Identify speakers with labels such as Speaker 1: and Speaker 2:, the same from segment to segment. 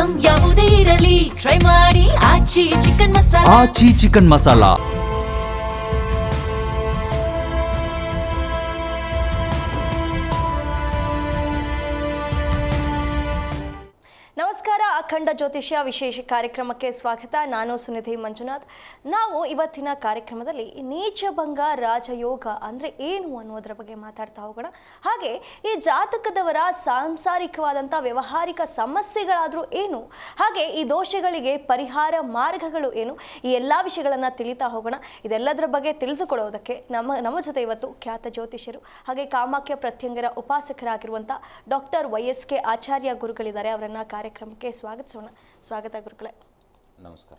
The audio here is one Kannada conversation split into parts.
Speaker 1: ಐಟಂ ಯಾವುದೇ ಇರಲಿ ಟ್ರೈ ಮಾಡಿ ಆಚಿ ಚಿಕನ್ ಮಸಾಲಾ.
Speaker 2: ಆಚಿ ಚಿಕನ್ ಮಸಾಲಾ.
Speaker 3: ನಮಸ್ಕಾರ. ಅಖಂಡ ಜ್ಯೋತಿಷ್ಯ ವಿಶೇಷ ಕಾರ್ಯಕ್ರಮಕ್ಕೆ ಸ್ವಾಗತ. ನಾನು ಸುನಿಧಿ ಮಂಜುನಾಥ್. ನಾವು ಇವತ್ತಿನ ಕಾರ್ಯಕ್ರಮದಲ್ಲಿ ನೀಚಭಂಗ ರಾಜಯೋಗ ಅಂದರೆ ಏನು ಅನ್ನೋದರ ಬಗ್ಗೆ ಮಾತಾಡ್ತಾ ಹೋಗೋಣ. ಹಾಗೆ ಈ ಜಾತಕದವರ ಸಾಂಸಾರಿಕವಾದಂಥ ವ್ಯಾವಹಾರಿಕ ಸಮಸ್ಯೆಗಳಾದರೂ ಏನು, ಹಾಗೆ ಈ ದೋಷಗಳಿಗೆ ಪರಿಹಾರ ಮಾರ್ಗಗಳು ಏನು, ಈ ಎಲ್ಲ ವಿಷಯಗಳನ್ನು ತಿಳಿತಾ ಹೋಗೋಣ. ಇದೆಲ್ಲದರ ಬಗ್ಗೆ ತಿಳಿದುಕೊಳ್ಳೋದಕ್ಕೆ ನಮ್ಮ ಜೊತೆ ಇವತ್ತು ಖ್ಯಾತ ಜ್ಯೋತಿಷ್ಯರು ಹಾಗೆ ಕಾಮಾಖ್ಯ ಪ್ರತ್ಯಂಗರ ಉಪಾಸಕರಾಗಿರುವಂಥ ಡಾಕ್ಟರ್ YSK ಆಚಾರ್ಯ ಗುರುಗಳಿದ್ದಾರೆ. ಅವರನ್ನು ಕಾರ್ಯಕ್ರಮಕ್ಕೆ ಸ್ವಾಗತಿಸೋಣ. ಸ್ವಾಗತ ಗುರುಗಳೇ.
Speaker 4: ನಮಸ್ಕಾರ.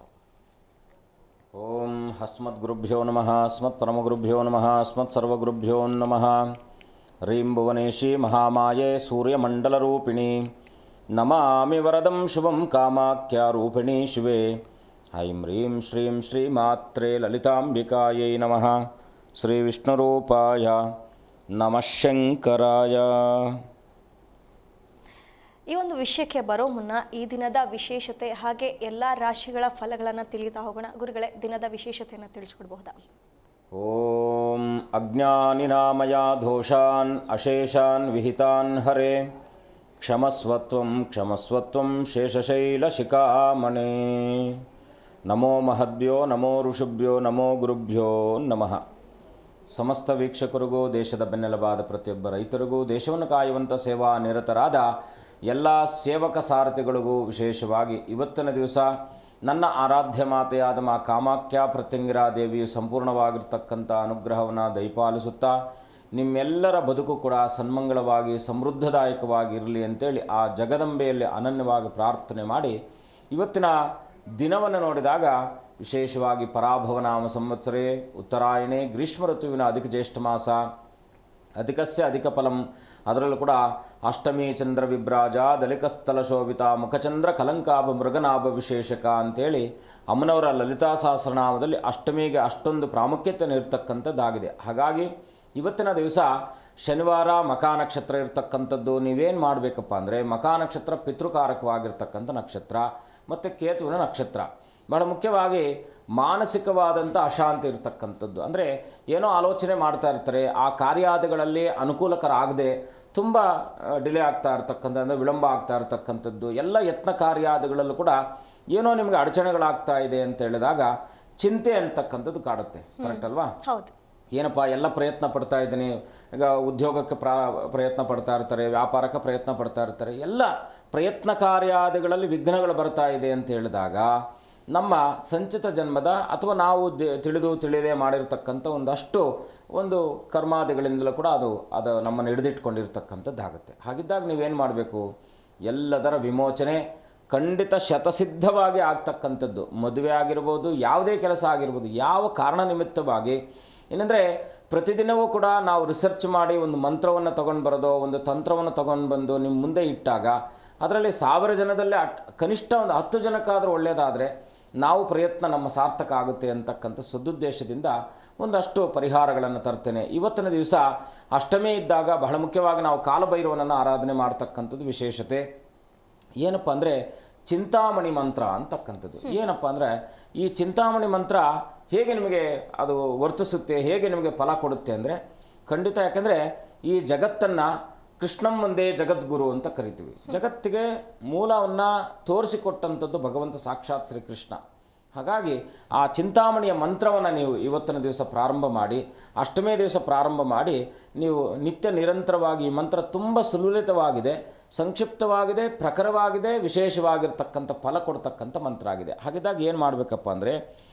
Speaker 4: ಓಂ ಅಸ್ಮದ್ ಗುರುಭ್ಯೋ ನಮಃ, ಅಸ್ಮತ್ ಪರಮಗುರುಭ್ಯೋ ನಮಃ, ಅಸ್ಮತ್ ಸರ್ವಗುರುಭ್ಯೋ ನಮಃ. ಹ್ರೀಂ ಭುವನೇಶಿ ಮಹಾಮಾಯೆ ಸೂರ್ಯಮಂಡಲರೂಪಿಣಿ ನಮಾಮಿ ವರದಂ ಶುಭಂ ಕಾಮಾಖ್ಯಾರೂಪಿಣಿ ಶಿವೆ. ಐಂ ಹ್ರೀಂ ಶ್ರೀಂ ಶ್ರೀಮಾತ್ರೇ ಲಲಿತಾಂಬಿಕಾಯೈ ನಮಃ. ಶ್ರೀ ವಿಷ್ಣುರೂಪಾಯ ನಮಃ ಶಂಕರಾಯ.
Speaker 3: ಈ ಒಂದು ವಿಷಯಕ್ಕೆ ಬರೋ ಮುನ್ನ ಈ ದಿನದ ವಿಶೇಷತೆ ಹಾಗೆ ಎಲ್ಲ ರಾಶಿಗಳ ಫಲಗಳನ್ನು ತಿಳಿತಾ ಹೋಗೋಣ. ಗುರುಗಳೇ, ದಿನದ ವಿಶೇಷತೆಯನ್ನು ತಿಳಿಸ್ಕೊಡ್ಬಹುದಾ?
Speaker 4: ಓಂ ಅಜ್ಞಾನಿನಾಮಯ ದೋಷಾನ್ ಅಶೇಷಾನ್ ವಿಹಿತಾನ್ ಹರೇ ಕ್ಷಮಸ್ವತ್ವಂ ಕ್ಷಮಸ್ವತ್ವಂ ಶೇಷಶೈಲಶಿಖಾಮಣೇ. ನಮೋ ಮಹದ್ಭ್ಯೋ ನಮೋ ಋಷಿಭ್ಯೋ ನಮೋ ಗುರುಭ್ಯೋ ನಮಃ. ಸಮಸ್ತ ವೀಕ್ಷಕರಿಗೂ, ದೇಶದ ಬೆನ್ನೆಲುಬಾದ ಪ್ರತಿಯೊಬ್ಬ ರೈತರಿಗೂ, ದೇಶವನ್ನು ಕಾಯುವಂಥ ಸೇವಾ ನಿರತರಾದ ಎಲ್ಲ ಸೇವಕ ಸಾರಥಿಗಳಿಗೂ ವಿಶೇಷವಾಗಿ ಇವತ್ತಿನ ದಿವಸ ನನ್ನ ಆರಾಧ್ಯ ಮಾತೆಯಾದ ಮಾ ಕಾಮಾಖ್ಯ ಪ್ರತ್ಯಂಗಿರಾ ದೇವಿಯು ಸಂಪೂರ್ಣವಾಗಿರ್ತಕ್ಕಂಥ ಅನುಗ್ರಹವನ್ನು ದಯಪಾಲಿಸುತ್ತಾ ನಿಮ್ಮೆಲ್ಲರ ಬದುಕು ಕೂಡ ಸನ್ಮಂಗಳವಾಗಿ ಸಮೃದ್ಧದಾಯಕವಾಗಿ ಇರಲಿ ಅಂತೇಳಿ ಆ ಜಗದಂಬೆಯಲ್ಲಿ ಅನನ್ಯವಾಗಿ ಪ್ರಾರ್ಥನೆ ಮಾಡಿ ಇವತ್ತಿನ ದಿನವನ್ನು ನೋಡಿದಾಗ ವಿಶೇಷವಾಗಿ ಪರಾಭವನಾಮ ಸಂವತ್ಸರೇ ಉತ್ತರಾಯಣೆ ಗ್ರೀಷ್ಮ ಋತುವಿನ ಅಧಿಕ ಜ್ಯೇಷ್ಠ ಮಾಸ ಅಧಿಕಸ್ಯ ಅಧಿಕ ಫಲಂ. ಅದರಲ್ಲೂ ಕೂಡ ಅಷ್ಟಮಿ ಚಂದ್ರ ವಿಭ್ರಾಜ ದಲಿಕಸ್ಥಲ ಶೋಭಿತ ಮುಖಚಂದ್ರ ಕಲಂಕಾಭ ಮೃಗನಾಭ ವಿಶೇಷಕ ಅಂಥೇಳಿ ಅಮ್ಮನವರ ಲಲಿತಾ ಸಹಸ್ರನಾಮದಲ್ಲಿ ಅಷ್ಟಮಿಗೆ ಅಷ್ಟೊಂದು ಪ್ರಾಮುಖ್ಯತೆ ಇರತಕ್ಕಂಥದ್ದಾಗಿದೆ. ಹಾಗಾಗಿ ಇವತ್ತಿನ ದಿವಸ ಶನಿವಾರ ಮಖಾ ನಕ್ಷತ್ರ ಇರತಕ್ಕಂಥದ್ದು. ನೀವೇನು ಮಾಡಬೇಕಪ್ಪ ಅಂದರೆ, ಮಖಾ ನಕ್ಷತ್ರ ಪಿತೃಕಾರಕವಾಗಿರ್ತಕ್ಕಂಥ ನಕ್ಷತ್ರ ಮತ್ತು ಕೇತುವಿನ ನಕ್ಷತ್ರ. ಬಹಳ ಮುಖ್ಯವಾಗಿ ಮಾನಸಿಕವಾದಂಥ ಅಶಾಂತಿ ಇರತಕ್ಕಂಥದ್ದು. ಅಂದರೆ ಏನೋ ಆಲೋಚನೆ ಮಾಡ್ತಾ ಇರ್ತಾರೆ, ಆ ಕಾರ್ಯಾದಿಗಳಲ್ಲಿ ಅನುಕೂಲಕರ ಆಗದೆ ತುಂಬ ಡಿಲೇ ಆಗ್ತಾ ಇರ್ತಕ್ಕಂಥ, ಅಂದರೆ ವಿಳಂಬ ಆಗ್ತಾ ಇರತಕ್ಕಂಥದ್ದು. ಎಲ್ಲ ಯತ್ನ ಕಾರ್ಯಾದಿಗಳಲ್ಲೂ ಕೂಡ ಏನೋ ನಿಮಗೆ ಅಡಚಣೆಗಳಾಗ್ತಾ ಇದೆ ಅಂತ ಹೇಳಿದಾಗ ಚಿಂತೆ ಅಂತಕ್ಕಂಥದ್ದು ಕಾಡುತ್ತೆ. ಕರೆಕ್ಟ್ ಅಲ್ವಾ?
Speaker 3: ಹೌದು.
Speaker 4: ಏನಪ್ಪ, ಎಲ್ಲ ಪ್ರಯತ್ನ ಪಡ್ತಾ ಇದ್ದೀನಿ. ಈಗ ಉದ್ಯೋಗಕ್ಕೆ ಪ್ರಯತ್ನ ಪಡ್ತಾ ಇರ್ತಾರೆ, ವ್ಯಾಪಾರಕ್ಕೆ ಪ್ರಯತ್ನ ಪಡ್ತಾ ಇರ್ತಾರೆ, ಎಲ್ಲ ಪ್ರಯತ್ನ ಕಾರ್ಯಾದಿಗಳಲ್ಲಿ ವಿಘ್ನಗಳು ಬರ್ತಾ ಇದೆ ಅಂತ ಹೇಳಿದಾಗ ನಮ್ಮ ಸಂಚಿತ ಜನ್ಮದ ಅಥವಾ ನಾವು ತಿಳಿದೇ ಮಾಡಿರ್ತಕ್ಕಂಥ ಒಂದು ಕರ್ಮಾದಿಗಳಿಂದಲೂ ಕೂಡ ಅದು ನಮ್ಮನ್ನು ಹಿಡಿದಿಟ್ಕೊಂಡಿರ್ತಕ್ಕಂಥದ್ದಾಗುತ್ತೆ. ಹಾಗಿದ್ದಾಗ ನೀವೇನು ಮಾಡಬೇಕು? ಎಲ್ಲದರ ವಿಮೋಚನೆ ಖಂಡಿತ ಶತಸಿದ್ಧವಾಗಿ ಆಗ್ತಕ್ಕಂಥದ್ದು. ಮದುವೆ ಆಗಿರ್ಬೋದು, ಯಾವುದೇ ಕೆಲಸ ಆಗಿರ್ಬೋದು, ಯಾವ ಕಾರಣ ನಿಮಿತ್ತವಾಗಿ ಏನಂದರೆ ಪ್ರತಿದಿನವೂ ಕೂಡ ನಾವು ರಿಸರ್ಚ್ ಮಾಡಿ ಒಂದು ಮಂತ್ರವನ್ನು ತೊಗೊಂಡು ಬರೋದು, ಒಂದು ತಂತ್ರವನ್ನು ತೊಗೊಂಡು ಬಂದು ನಿಮ್ಮ ಮುಂದೆ ಇಟ್ಟಾಗ ಅದರಲ್ಲಿ 1000 ಜನದಲ್ಲಿ ಕನಿಷ್ಠ ಒಂದು 10 ಜನಕ್ಕಾದರೂ ಒಳ್ಳೆಯದಾದರೆ ನಾವು ಪ್ರಯತ್ನ ನಮ್ಮ ಸಾರ್ಥಕ ಆಗುತ್ತೆ ಅಂತಕ್ಕಂಥ ಸದುದ್ದೇಶದಿಂದ ಒಂದಷ್ಟು ಪರಿಹಾರಗಳನ್ನು ತರ್ತೇನೆ. ಇವತ್ತಿನ ದಿವಸ ಅಷ್ಟಮಿ ಇದ್ದಾಗ ಬಹಳ ಮುಖ್ಯವಾಗಿ ನಾವು ಕಾಲಭೈರವನನ್ನು ಆರಾಧನೆ ಮಾಡ್ತಕ್ಕಂಥದ್ದು ವಿಶೇಷತೆ. ಏನಪ್ಪ ಅಂದರೆ ಚಿಂತಾಮಣಿ ಮಂತ್ರ ಅಂತಕ್ಕಂಥದ್ದು. ಏನಪ್ಪ ಅಂದರೆ ಈ ಚಿಂತಾಮಣಿ ಮಂತ್ರ ಹೇಗೆ ನಿಮಗೆ ಅದು ವರ್ತಿಸುತ್ತೆ, ಹೇಗೆ ನಿಮಗೆ ಫಲ ಕೊಡುತ್ತೆ ಅಂದರೆ ಖಂಡಿತ. ಯಾಕೆಂದರೆ ಈ ಜಗತ್ತನ್ನು ಕೃಷ್ಣಂ ಒಂದೇ ಜಗದ್ಗುರು ಅಂತ ಕರಿತೀವಿ. ಜಗತ್ತಿಗೆ ಮೂಲವನ್ನು ತೋರಿಸಿಕೊಟ್ಟಂಥದ್ದು ಭಗವಂತ ಸಾಕ್ಷಾತ್ ಶ್ರೀಕೃಷ್ಣ. ಹಾಗಾಗಿ ಆ ಚಿಂತಾಮಣಿಯ ಮಂತ್ರವನ್ನು ನೀವು ಇವತ್ತಿನ ದಿವಸ ಪ್ರಾರಂಭ ಮಾಡಿ, ಅಷ್ಟಮೇ ದಿವಸ ಪ್ರಾರಂಭ ಮಾಡಿ, ನೀವು ನಿತ್ಯ ನಿರಂತರವಾಗಿ ಈ ಮಂತ್ರ ತುಂಬ ಸುಲಲಿತವಾಗಿದೆ, ಸಂಕ್ಷಿಪ್ತವಾಗಿದೆ, ಪ್ರಖರವಾಗಿದೆ, ವಿಶೇಷವಾಗಿರ್ತಕ್ಕಂಥ ಫಲ ಕೊಡ್ತಕ್ಕಂಥ ಮಂತ್ರ ಆಗಿದೆ. ಹಾಗಿದ್ದಾಗ ಏನು ಮಾಡಬೇಕಪ್ಪ ಅಂದರೆ,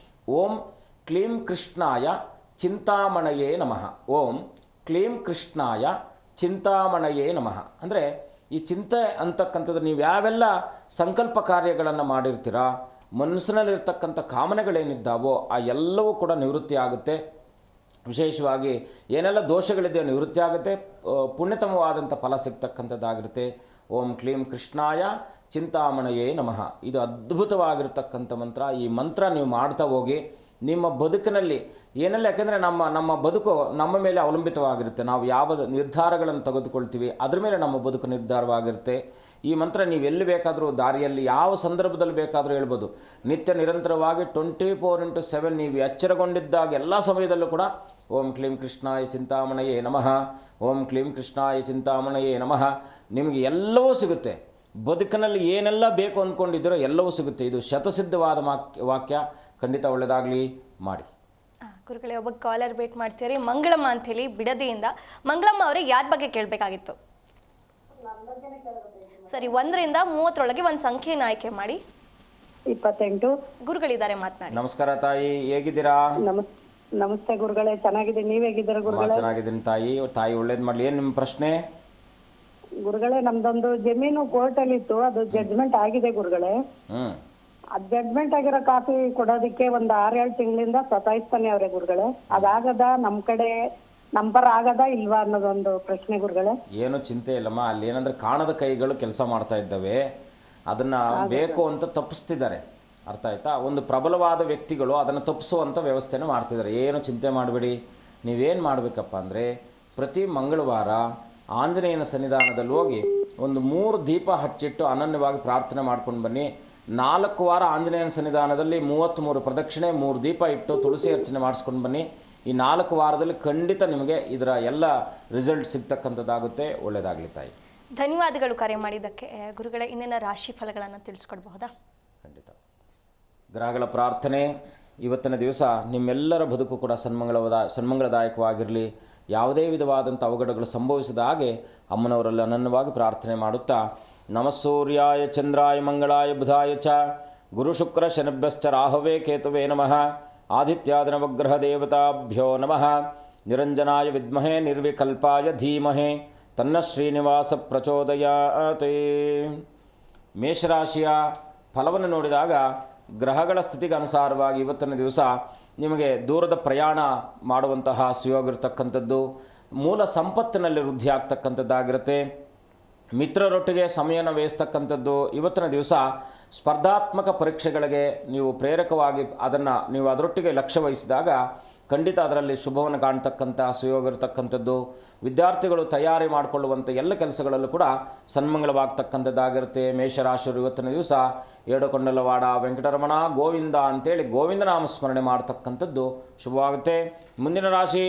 Speaker 4: ಓಂ ಕ್ಲೀಂ ಕೃಷ್ಣಾಯ ಚಿಂತಾಮಣಯೇ ನಮಃ. ಓಂ ಕ್ಲೀಂ ಕೃಷ್ಣಾಯ ಚಿಂತಾಮಣಯೇ ನಮಃ. ಅಂದರೆ ಈ ಚಿಂತೆ ಅಂತಕ್ಕಂಥದ್ದು ನೀವು ಯಾವೆಲ್ಲ ಸಂಕಲ್ಪ ಕಾರ್ಯಗಳನ್ನು ಮಾಡಿರ್ತೀರಾ, ಮನಸ್ಸಿನಲ್ಲಿರ್ತಕ್ಕಂಥ ಕಾಮನೆಗಳೇನಿದ್ದಾವೋ ಆ ಎಲ್ಲವೂ ಕೂಡ ನಿವೃತ್ತಿ ಆಗುತ್ತೆ. ವಿಶೇಷವಾಗಿ ಏನೆಲ್ಲ ದೋಷಗಳಿದೆಯೋ ನಿವೃತ್ತಿ ಆಗುತ್ತೆ, ಪುಣ್ಯತಮವಾದಂಥ ಫಲ ಸಿಗ್ತಕ್ಕಂಥದ್ದಾಗಿರುತ್ತೆ. ಓಂ ಕ್ಲೀಂ ಕೃಷ್ಣಾಯ ಚಿಂತಾಮಣಯೇ ನಮಃ. ಇದು ಅದ್ಭುತವಾಗಿರ್ತಕ್ಕಂಥ ಮಂತ್ರ. ಈ ಮಂತ್ರ ನೀವು ಮಾಡ್ತಾ ಹೋಗಿ ನಿಮ್ಮ ಬದುಕಿನಲ್ಲಿ ಏನೆಲ್ಲ, ಯಾಕೆಂದರೆ ನಮ್ಮ ಬದುಕು ನಮ್ಮ ಮೇಲೆ ಅವಲಂಬಿತವಾಗಿರುತ್ತೆ. ನಾವು ಯಾವ ನಿರ್ಧಾರಗಳನ್ನು ತೆಗೆದುಕೊಳ್ತೀವಿ ಅದ್ರ ಮೇಲೆ ನಮ್ಮ ಬದುಕು ನಿರ್ಧಾರವಾಗಿರುತ್ತೆ. ಈ ಮಂತ್ರ ನೀವು ಎಲ್ಲಿ ಬೇಕಾದರೂ ದಾರಿಯಲ್ಲಿ ಯಾವ ಸಂದರ್ಭದಲ್ಲಿ ಬೇಕಾದರೂ ಹೇಳ್ಬೋದು. ನಿತ್ಯ ನಿರಂತರವಾಗಿ 24/7 ನೀವು ಎಚ್ಚರಗೊಂಡಿದ್ದಾಗ ಎಲ್ಲ ಸಮಯದಲ್ಲೂ ಕೂಡ ಓಂ ಕ್ಲೀಂ ಕೃಷ್ಣಾಯ ಚಿಂತಾಮಣಯೇ ನಮಃ, ಓಂ ಕ್ಲೀಂ ಕೃಷ್ಣಾಯ ಚಿಂತಾಮಣಯೇ ನಮಃ. ನಿಮಗೆ ಎಲ್ಲವೂ ಸಿಗುತ್ತೆ. ಬದುಕಿನಲ್ಲಿ ಏನೆಲ್ಲ ಬೇಕು ಅಂದ್ಕೊಂಡಿದ್ದೀರೋ ಎಲ್ಲವೂ ಸಿಗುತ್ತೆ. ಇದು ಶತಸಿದ್ಧವಾದ ವಾಕ್ಯ. ಖಂಡಿತ ಒಳ್ಳೆಯದಾಗಲಿ, ಮಾಡಿ.
Speaker 3: ಗುರುಗಳೇ, ಒಬ್ಬ ಕಾಲರ್ ವೇಟ್ ಮಾಡ್ತೀರಿ. ಮಂಗಳಮ್ಮ ಅಂಥೇಳಿ ಬಿಡದಿಯಿಂದ. ಮಂಗಳಮ್ಮ ಅವರೇ ಯಾರ ಬಗ್ಗೆ ಕೇಳಬೇಕಾಗಿತ್ತು? ಸರಿ, 1ರಿಂದ 30 ಒಂದು ಸಂಖ್ಯೆಯನ್ನು ಆಯ್ಕೆ ಮಾಡಿ.
Speaker 2: 28.
Speaker 3: ಗುರುಗಳಿದ್ದಾರೆ, ಮಾತನಾಡಿ.
Speaker 4: ನಮಸ್ಕಾರ ತಾಯಿ, ಹೇಗಿದ್ದೀರಾ?
Speaker 2: ನಮಸ್ತೆ ಗುರುಗಳೇ, ಚೆನ್ನಾಗಿದ್ದೀನಿ. ನೀವ್ ಹೇಗಿದ್ದೀರಾ ಗುರುಗಳೇ?
Speaker 4: ಚೆನ್ನಾಗಿದ್ದೀನಿ ತಾಯಿ ಒಳ್ಳೇದು ಮಾಡಲಿ. ಏನು ನಿಮ್ಮ ಪ್ರಶ್ನೆ?
Speaker 2: ಗುರುಗಳೇ, ನಮ್ದೊಂದು ಜಮೀನು ಕೋರ್ಟ್ ಅಲ್ಲಿ ಇತ್ತು, ಅದು ಜಡ್ಜ್ಮೆಂಟ್ ಆಗಿದೆ ಗುರುಗಳೇ. ಅದ್ ಜಡ್ಜ್ಮೆಂಟ್ ಆಗಿರೋ ಕಾಪಿ ಕೊಡೋದಕ್ಕೆ ಒಂದು 6-7 ತಿಂಗಳಿಂದ ಸತಾಯಿಸ್ತಾನೆ ಅವ್ರೆ ಗುರುಗಳೇ. ಅದಾಗದ ನಮ್ ಕಡೆ ನಂಬರ್ ಆಗದ ಇಲ್ವಾ ಅನ್ನೋದೊಂದು ಪ್ರಶ್ನೆ ಗುರುಗಳೇ.
Speaker 4: ಏನು ಚಿಂತೆ ಇಲ್ಲಮ್ಮ. ಅಲ್ಲಿ ಏನಂದ್ರೆ ಕಾಣದ ಕೈಗಳು ಕೆಲಸ ಮಾಡ್ತಾ ಇದ್ದಾವೆ. ಅದನ್ನು ಬೇಕು ಅಂತ ತಪ್ಪಿಸ್ತಿದ್ದಾರೆ. ಅರ್ಥ ಆಯ್ತಾ? ಒಂದು ಪ್ರಬಲವಾದ ವ್ಯಕ್ತಿಗಳು ಅದನ್ನು ತಪ್ಪಿಸುವಂಥ ವ್ಯವಸ್ಥೆನ ಮಾಡ್ತಿದ್ದಾರೆ. ಏನು ಚಿಂತೆ ಮಾಡಬೇಡಿ. ನೀವೇನು ಮಾಡಬೇಕಪ್ಪ ಅಂದರೆ, ಪ್ರತಿ ಮಂಗಳವಾರ ಆಂಜನೇಯನ ಸನ್ನಿಧಾನದಲ್ಲಿ ಹೋಗಿ ಒಂದು 3 ದೀಪ ಹಚ್ಚಿಟ್ಟು ಅನನ್ಯವಾಗಿ ಪ್ರಾರ್ಥನೆ ಮಾಡ್ಕೊಂಡು ಬನ್ನಿ. 4 ವಾರ ಆಂಜನೇಯನ ಸನ್ನಿಧಾನದಲ್ಲಿ 33 ಪ್ರದಕ್ಷಿಣೆ, 3 ದೀಪ ಇಟ್ಟು ತುಳಸಿ ಅರ್ಚನೆ ಮಾಡಿಸ್ಕೊಂಡು ಬನ್ನಿ. ಈ 4 ವಾರದಲ್ಲಿ ಖಂಡಿತ ನಿಮಗೆ ಇದರ ಎಲ್ಲ ರಿಸಲ್ಟ್ ಸಿಗ್ತಕ್ಕಂಥದ್ದಾಗುತ್ತೆ. ಒಳ್ಳೆಯದಾಗಲಿ ತಾಯಿ.
Speaker 3: ಧನ್ಯವಾದಗಳು ಕರೆ ಮಾಡಿದ್ದಕ್ಕೆ. ಗುರುಗಳೇ, ಇಂದಿನ ರಾಶಿ ಫಲಗಳನ್ನು ತಿಳಿಸ್ಕೊಡ್ಬಹುದಾ?
Speaker 4: ಖಂಡಿತ. ಗ್ರಹಗಳ ಪ್ರಾರ್ಥನೆ. ಇವತ್ತಿನ ದಿವಸ ನಿಮ್ಮೆಲ್ಲರ ಬದುಕು ಕೂಡ ಸನ್ಮಂಗಳದಾಯಕವಾಗಿರಲಿ. ಯಾವುದೇ ವಿಧವಾದಂಥ ಅವಘಡಗಳು ಸಂಭವಿಸಿದ ಹಾಗೆ ಅಮ್ಮನವರಲ್ಲಿ ಅನನ್ಯವಾಗಿ ಪ್ರಾರ್ಥನೆ ಮಾಡುತ್ತಾ, ನಮಃ ಸೂರ್ಯಾಯ ಚಂದ್ರಾಯ ಮಂಗಳಾಯ ಬುಧಾಯ ಚ ಗುರು ಶುಕ್ರ ಶನಿಭ್ಯಶ್ಚ ರಾಹವೇ ಕೇತುವೇ ನಮಃ. ಆದಿತ್ಯಾದಿ ನವಗ್ರಹ ದೇವತಾಭ್ಯೋ ನಮಃ. ನಿರಂಜನಾಯ ವಿದ್ಮಹೇ ನಿರ್ವಿಕಲ್ಪಾಯ ಧೀಮಹೇ ತನ್ನ ಶ್ರೀನಿವಾಸ ಪ್ರಚೋದಯಾತ್. ಮೇಷರಾಶಿಯ ಫಲವನ್ನು ನೋಡಿದಾಗ ಗ್ರಹಗಳ ಸ್ಥಿತಿಗೆ ಅನುಸಾರವಾಗಿ ಇವತ್ತಿನ ದಿವಸ ನಿಮಗೆ ದೂರದ ಪ್ರಯಾಣ ಮಾಡುವಂತಹ ಸುಯೋಗಿರ್ತಕ್ಕಂಥದ್ದು, ಮೂಲ ಸಂಪತ್ತಿನಲ್ಲಿ ವೃದ್ಧಿ ಆಗ್ತಕ್ಕಂಥದ್ದಾಗಿರುತ್ತೆ. ಮಿತ್ರರೊಟ್ಟಿಗೆ ಸಮಯನ ವ್ಯಯಿಸ್ತಕ್ಕಂಥದ್ದು. ಇವತ್ತಿನ ದಿವಸ ಸ್ಪರ್ಧಾತ್ಮಕ ಪರೀಕ್ಷೆಗಳಿಗೆ ನೀವು ಪ್ರೇರಕವಾಗಿ ನೀವು ಅದರೊಟ್ಟಿಗೆ ಲಕ್ಷ್ಯ ವಹಿಸಿದಾಗ ಖಂಡಿತ ಅದರಲ್ಲಿ ಶುಭವನ್ನು ಕಾಣ್ತಕ್ಕಂಥ ಸುಯೋಗಿರ್ತಕ್ಕಂಥದ್ದು. ವಿದ್ಯಾರ್ಥಿಗಳು ತಯಾರಿ ಮಾಡಿಕೊಳ್ಳುವಂಥ ಎಲ್ಲ ಕೆಲಸಗಳಲ್ಲೂ ಕೂಡ ಸನ್ಮಂಗಳವಾಗ್ತಕ್ಕಂಥದ್ದಾಗಿರುತ್ತೆ. ಮೇಷರಾಶಿಯವರು ಇವತ್ತಿನ ದಿವಸ ಏಡುಕೊಂಡಲವಾಡ ವೆಂಕಟರಮಣ ಗೋವಿಂದ ಅಂತೇಳಿ ಗೋವಿಂದ ನಾಮಸ್ಮರಣೆ ಮಾಡ್ತಕ್ಕಂಥದ್ದು ಶುಭವಾಗುತ್ತೆ. ಮುಂದಿನ ರಾಶಿ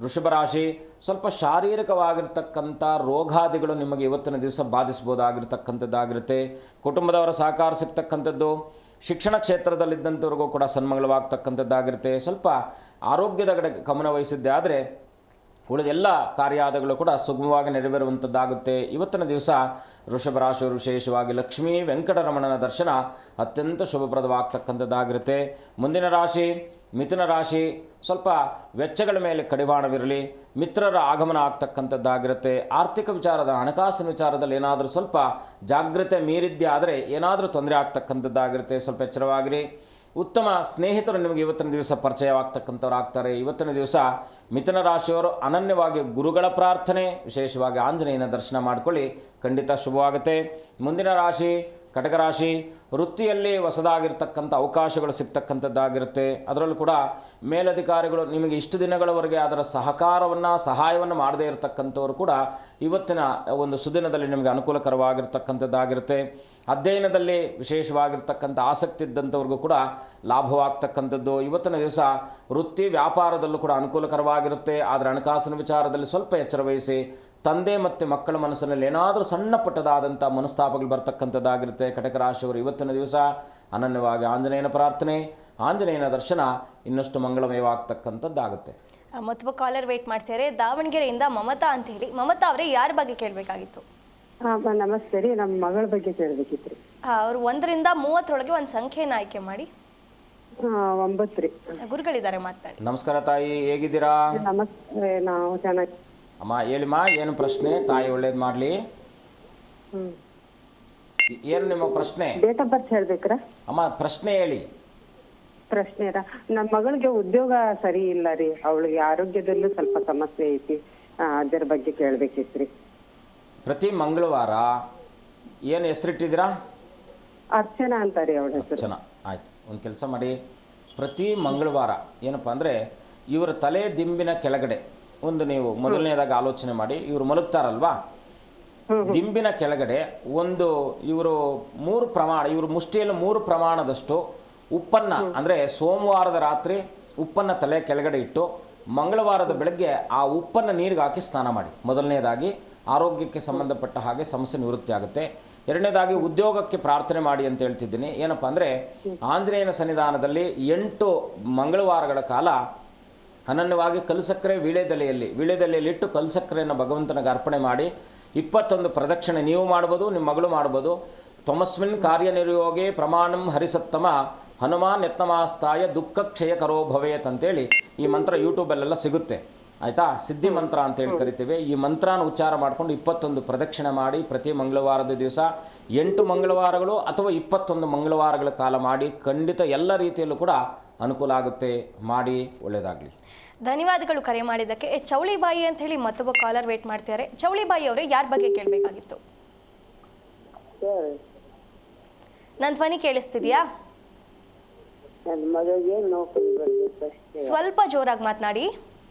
Speaker 4: ವೃಷಭ ರಾಶಿ. ಸ್ವಲ್ಪ ಶಾರೀರಿಕವಾಗಿರ್ತಕ್ಕಂಥ ರೋಗಾದಿಗಳು ನಿಮಗೆ ಇವತ್ತಿನ ದಿವಸ ಬಾಧಿಸ್ಬೋದಾಗಿರ್ತಕ್ಕಂಥದ್ದಾಗಿರುತ್ತೆ. ಕುಟುಂಬದವರ ಸಹಕಾರ ಸಿಗ್ತಕ್ಕಂಥದ್ದು. ಶಿಕ್ಷಣ ಕ್ಷೇತ್ರದಲ್ಲಿದ್ದಂಥವ್ರಿಗೂ ಕೂಡ ಸನ್ಮಂಗಳವಾಗ್ತಕ್ಕಂಥದ್ದಾಗಿರುತ್ತೆ. ಸ್ವಲ್ಪ ಆರೋಗ್ಯದ ಕಡೆ ಗಮನ ವಹಿಸಿದ್ದೆ ಆದರೆ ಉಳಿದೆಲ್ಲ ಕಾರ್ಯಾದಿಗಳು ಕೂಡ ಸುಗಮವಾಗಿ ನೆರವೇರುವಂಥದ್ದಾಗುತ್ತೆ. ಇವತ್ತಿನ ದಿವಸ ವೃಷಭ ರಾಶಿಯವರು ವಿಶೇಷವಾಗಿ ಲಕ್ಷ್ಮೀ ವೆಂಕಟರಮಣನ ದರ್ಶನ ಅತ್ಯಂತ ಶುಭಪ್ರದವಾಗ್ತಕ್ಕಂಥದ್ದಾಗಿರುತ್ತೆ. ಮುಂದಿನ ರಾಶಿ ಮಿಥುನ ರಾಶಿ. ಸ್ವಲ್ಪ ವೆಚ್ಚಗಳ ಮೇಲೆ ಕಡಿವಾಣವಿರಲಿ. ಮಿತ್ರರ ಆಗಮನ ಆಗ್ತಕ್ಕಂಥದ್ದಾಗಿರುತ್ತೆ. ಆರ್ಥಿಕ ವಿಚಾರದ ಹಣಕಾಸಿನ ವಿಚಾರದಲ್ಲಿ ಏನಾದರೂ ಸ್ವಲ್ಪ ಜಾಗ್ರತೆ ಮೀರಿದ್ದೇ ಆದರೆ ಏನಾದರೂ ತೊಂದರೆ ಆಗ್ತಕ್ಕಂಥದ್ದಾಗಿರುತ್ತೆ. ಸ್ವಲ್ಪ ಎಚ್ಚರವಾಗಿರಿ. ಉತ್ತಮ ಸ್ನೇಹಿತರು ನಿಮಗೆ ಇವತ್ತಿನ ದಿವಸ ಪರಿಚಯವಾಗ್ತಕ್ಕಂಥವ್ರು ಆಗ್ತಾರೆ. ಇವತ್ತಿನ ದಿವಸ ಮಿಥುನ ರಾಶಿಯವರು ಅನನ್ಯವಾಗಿ ಗುರುಗಳ ಪ್ರಾರ್ಥನೆ, ವಿಶೇಷವಾಗಿ ಆಂಜನೇಯನ ದರ್ಶನ ಮಾಡಿಕೊಳ್ಳಿ, ಖಂಡಿತ ಶುಭವಾಗುತ್ತೆ. ಮುಂದಿನ ರಾಶಿ ಕಟಕರಾಶಿ. ವೃತ್ತಿಯಲ್ಲಿ ಹೊಸದಾಗಿರ್ತಕ್ಕಂಥ ಅವಕಾಶಗಳು ಸಿಗ್ತಕ್ಕಂಥದ್ದಾಗಿರುತ್ತೆ. ಅದರಲ್ಲೂ ಕೂಡ ಮೇಲಧಿಕಾರಿಗಳು ನಿಮಗೆ ಇಷ್ಟು ದಿನಗಳವರೆಗೆ ಅದರ ಸಹಾಯವನ್ನು ಮಾಡದೇ ಇರತಕ್ಕಂಥವ್ರು ಕೂಡ ಇವತ್ತಿನ ಒಂದು ಸುದಿನದಲ್ಲಿ ನಿಮಗೆ ಅನುಕೂಲಕರವಾಗಿರ್ತಕ್ಕಂಥದ್ದಾಗಿರುತ್ತೆ. ಅಧ್ಯಯನದಲ್ಲಿ ವಿಶೇಷವಾಗಿರ್ತಕ್ಕಂಥ ಆಸಕ್ತಿ ಇದ್ದಂಥವ್ರಿಗೂ ಕೂಡ ಲಾಭವಾಗ್ತಕ್ಕಂಥದ್ದು. ಇವತ್ತಿನ ದಿವಸ ವೃತ್ತಿ ವ್ಯಾಪಾರದಲ್ಲೂ ಕೂಡ ಅನುಕೂಲಕರವಾಗಿರುತ್ತೆ. ಆದರೆ ಹಣಕಾಸಿನ ವಿಚಾರದಲ್ಲಿ ಸ್ವಲ್ಪ ಎಚ್ಚರ ವಹಿಸಿ. ತಂದೆ ಮತ್ತು ಮಕ್ಕಳ ಮನಸ್ಸಿನಲ್ಲಿ ಏನಾದರೂ ಸಣ್ಣ ಪುಟ್ಟದಾದಂಥ ಮನಸ್ತಾಪಗಳು ಬರ್ತಕ್ಕಂಥದ್ದಾಗಿರುತ್ತೆ. ಕಟಕ ರಾಶಿಯವರು ಇವತ್ತಿನ ದಿವಸ ಅನನ್ಯವಾಗಿ ಆಂಜನೇಯನ ಪ್ರಾರ್ಥನೆ, ಆಂಜನೇಯನ ದರ್ಶನ ಇನ್ನಷ್ಟು ಮಂಗಳಮಯವಾಗ್ತಕ್ಕಂಥದ್ದಾಗುತ್ತೆ.
Speaker 3: ಮತ್ತೊಬ್ಬ ಕಾಲರ್ ವೇಟ್ ಮಾಡ್ತಾರೆ. ದಾವಣಗೆರೆಯಿಂದ ಮಮತಾ ಅಂತ ಹೇಳಿ. ಮಮತಾ ಅವರೇ ಯಾರ ಬಗ್ಗೆ ಕೇಳಬೇಕಾಗಿತ್ತು?
Speaker 2: ನಮಸ್ತೆ ರೀ, ನಮ್ಮ ಮಗಳ ಬಗ್ಗೆ ಕೇಳಬೇಕಿತ್ತು.
Speaker 3: ಅವರು 1ರಿಂದ 30 ಒಂದು ಸಂಖ್ಯೆಯನ್ನು ಆಯ್ಕೆ ಮಾಡಿ.
Speaker 2: 9 ರೀ.
Speaker 3: ಗುರುಗಳಿದ್ದಾರೆ, ಮಾತಾಡಿ.
Speaker 4: ನಮಸ್ಕಾರ ತಾಯಿ, ಹೇಗಿದ್ದೀರಾ?
Speaker 2: ನಮಸ್ತೆ, ನಾವು ಚೆನ್ನಾಗಿ.
Speaker 4: ಅಮ್ಮ ಹೇಳಿಮ್ಮ, ಏನು ಪ್ರಶ್ನೆ? ತಾಯಿ ಒಳ್ಳೇದು ಮಾಡಲಿ. ಏನು ನಿಮ್ಮ ಪ್ರಶ್ನೆ?
Speaker 2: ಡೇಟ್ ಆಫ್ ಬರ್ತ್ ಹೇಳ್ಬೇಕ್ರಾ?
Speaker 4: ಅಮ್ಮ ಪ್ರಶ್ನೆ ಹೇಳಿ.
Speaker 2: ಪ್ರಶ್ನೆ ನಮ್ಮ ಮಗಳಿಗೆ ಉದ್ಯೋಗ ಸರಿ ಇಲ್ಲ ರೀ, ಅವಳಿಗೆ ಆರೋಗ್ಯದಲ್ಲೂ ಸ್ವಲ್ಪ ಸಮಸ್ಯೆ ಐತಿ, ಅದರ ಬಗ್ಗೆ ಕೇಳ್ಬೇಕಿತ್ರಿ.
Speaker 4: ಪ್ರತಿ ಮಂಗಳವಾರ ಏನು ಹೆಸರಿಟ್ಟಿದ್ದೀರಾ?
Speaker 2: ಅರ್ಚನಾ ಅಂತಾರೆ ಅವಳ ಹೆಸರು.
Speaker 4: ಅರ್ಚನಾ. ಆಯ್ತು, ಒಂದು ಕೆಲಸ ಮಾಡಿ. ಪ್ರತಿ ಮಂಗಳವಾರ ಏನಪ್ಪ ಅಂದರೆ ಇವರ ತಲೆ ದಿಂಬಿನ ಕೆಳಗಡೆ ಒಂದು ನೀವು ಮೊದಲನೇದಾಗಿ ಆಲೋಚನೆ ಮಾಡಿ. ಇವರು ಮಲಗ್ತಾರಲ್ವಾ, ದಿಂಬಿನ ಕೆಳಗಡೆ ಒಂದು ಇವರು ಇವರು ಮುಷ್ಟಿಯಲ್ಲಿ 3 ಪ್ರಮಾಣದಷ್ಟು ಉಪ್ಪನ್ನು, ಅಂದರೆ ಸೋಮವಾರದ ರಾತ್ರಿ ಉಪ್ಪನ್ನು ತಲೆ ಕೆಳಗಡೆ ಇಟ್ಟು ಮಂಗಳವಾರದ ಬೆಳಗ್ಗೆ ಆ ಉಪ್ಪನ್ನು ನೀರಿಗೆ ಹಾಕಿ ಸ್ನಾನ ಮಾಡಿ. ಮೊದಲನೇದಾಗಿ ಆರೋಗ್ಯಕ್ಕೆ ಸಂಬಂಧಪಟ್ಟ ಹಾಗೆ ಸಮಸ್ಯೆ ನಿವೃತ್ತಿ ಆಗುತ್ತೆ. ಎರಡನೇದಾಗಿ ಉದ್ಯೋಗಕ್ಕೆ ಪ್ರಾರ್ಥನೆ ಮಾಡಿ ಅಂತ ಹೇಳ್ತಿದ್ದೀನಿ. ಏನಪ್ಪ ಅಂದರೆ ಆಂಜನೇಯನ ಸನ್ನಿಧಾನದಲ್ಲಿ 8 ಮಂಗಳವಾರಗಳ ಕಾಲ ಅನನ್ಯವಾಗಿ ಕಲ್ಸಕ್ಕರೆ ವೀಳ್ಯದೆಲೆಯಲ್ಲಿ ಇಟ್ಟು ಕಲ್ಸಕ್ಕರೆಯನ್ನು ಭಗವಂತನಿಗೆ ಅರ್ಪಣೆ ಮಾಡಿ 21 ಪ್ರದಕ್ಷಿಣೆ ನೀವು ಮಾಡ್ಬೋದು, ನಿಮ್ಮ ಮಗಳು ಮಾಡ್ಬೋದು. ತ್ವಮಸ್ಮಿನ್ ಕಾರ್ಯನಿರ್ಯೋಗೇ ಪ್ರಮಾಣಂ ಹರಿಸತ್ತಮ ಹನುಮಾನ್ ಯತ್ನಮಾಸ್ತಾಯ ದುಃಖ ಕ್ಷಯ ಕರೋ ಭವೇತ್ ಅಂತೇಳಿ ಈ ಮಂತ್ರ ಯೂಟ್ಯೂಬಲ್ಲೆಲ್ಲ ಸಿಗುತ್ತೆ, ಆಯಿತಾ. ಸಿದ್ಧಿ ಮಂತ್ರ ಅಂತೇಳಿ ಕರಿತೀವಿ. ಈ ಮಂತ್ರನ ಉಚ್ಚಾರ ಮಾಡಿಕೊಂಡು 21 ಪ್ರದಕ್ಷಿಣೆ ಮಾಡಿ ಪ್ರತಿ ಮಂಗಳವಾರದ ದಿವಸ 8 ಮಂಗಳವಾರಗಳು ಅಥವಾ 21 ಮಂಗಳವಾರಗಳ ಕಾಲ ಮಾಡಿ ಖಂಡಿತ ಎಲ್ಲ ರೀತಿಯಲ್ಲೂ ಕೂಡ ಅನುಕೂಲ ಆಗುತ್ತೆ. ಮಾಡಿ, ಒಳ್ಳೆಯದಾಗಲಿ.
Speaker 3: ಧನ್ಯವಾದಗಳು ಕರೆ ಮಾಡಿದ್ದಕ್ಕೆ. ಚೌಳಿಬಾಯಿ ಅಂತ ಹೇಳಿ ಮತ್ತೊಬ್ಬ ಕಾಲರ್ ವೇಟ್ ಮಾಡ್ತಿದ್ದಾರೆ. ಚೌಳಿಬಾಯಿ ಅವರೇ, ಯಾರ ಬಗ್ಗೆ ಕೇಳಬೇಕಾಗಿತ್ತು? ನನ್ನ ಧ್ವನಿ ಕೇಳಿಸ್ತಿದ್ಯಾ?
Speaker 5: ನನ್ನ ಮಗಳಿಗೆ ನೌಕರಿ ಬರ್ಬೇಕಷ್ಟೇ.
Speaker 3: ಸ್ವಲ್ಪ ಜೋರಾಗಿ ಮಾತನಾಡಿ.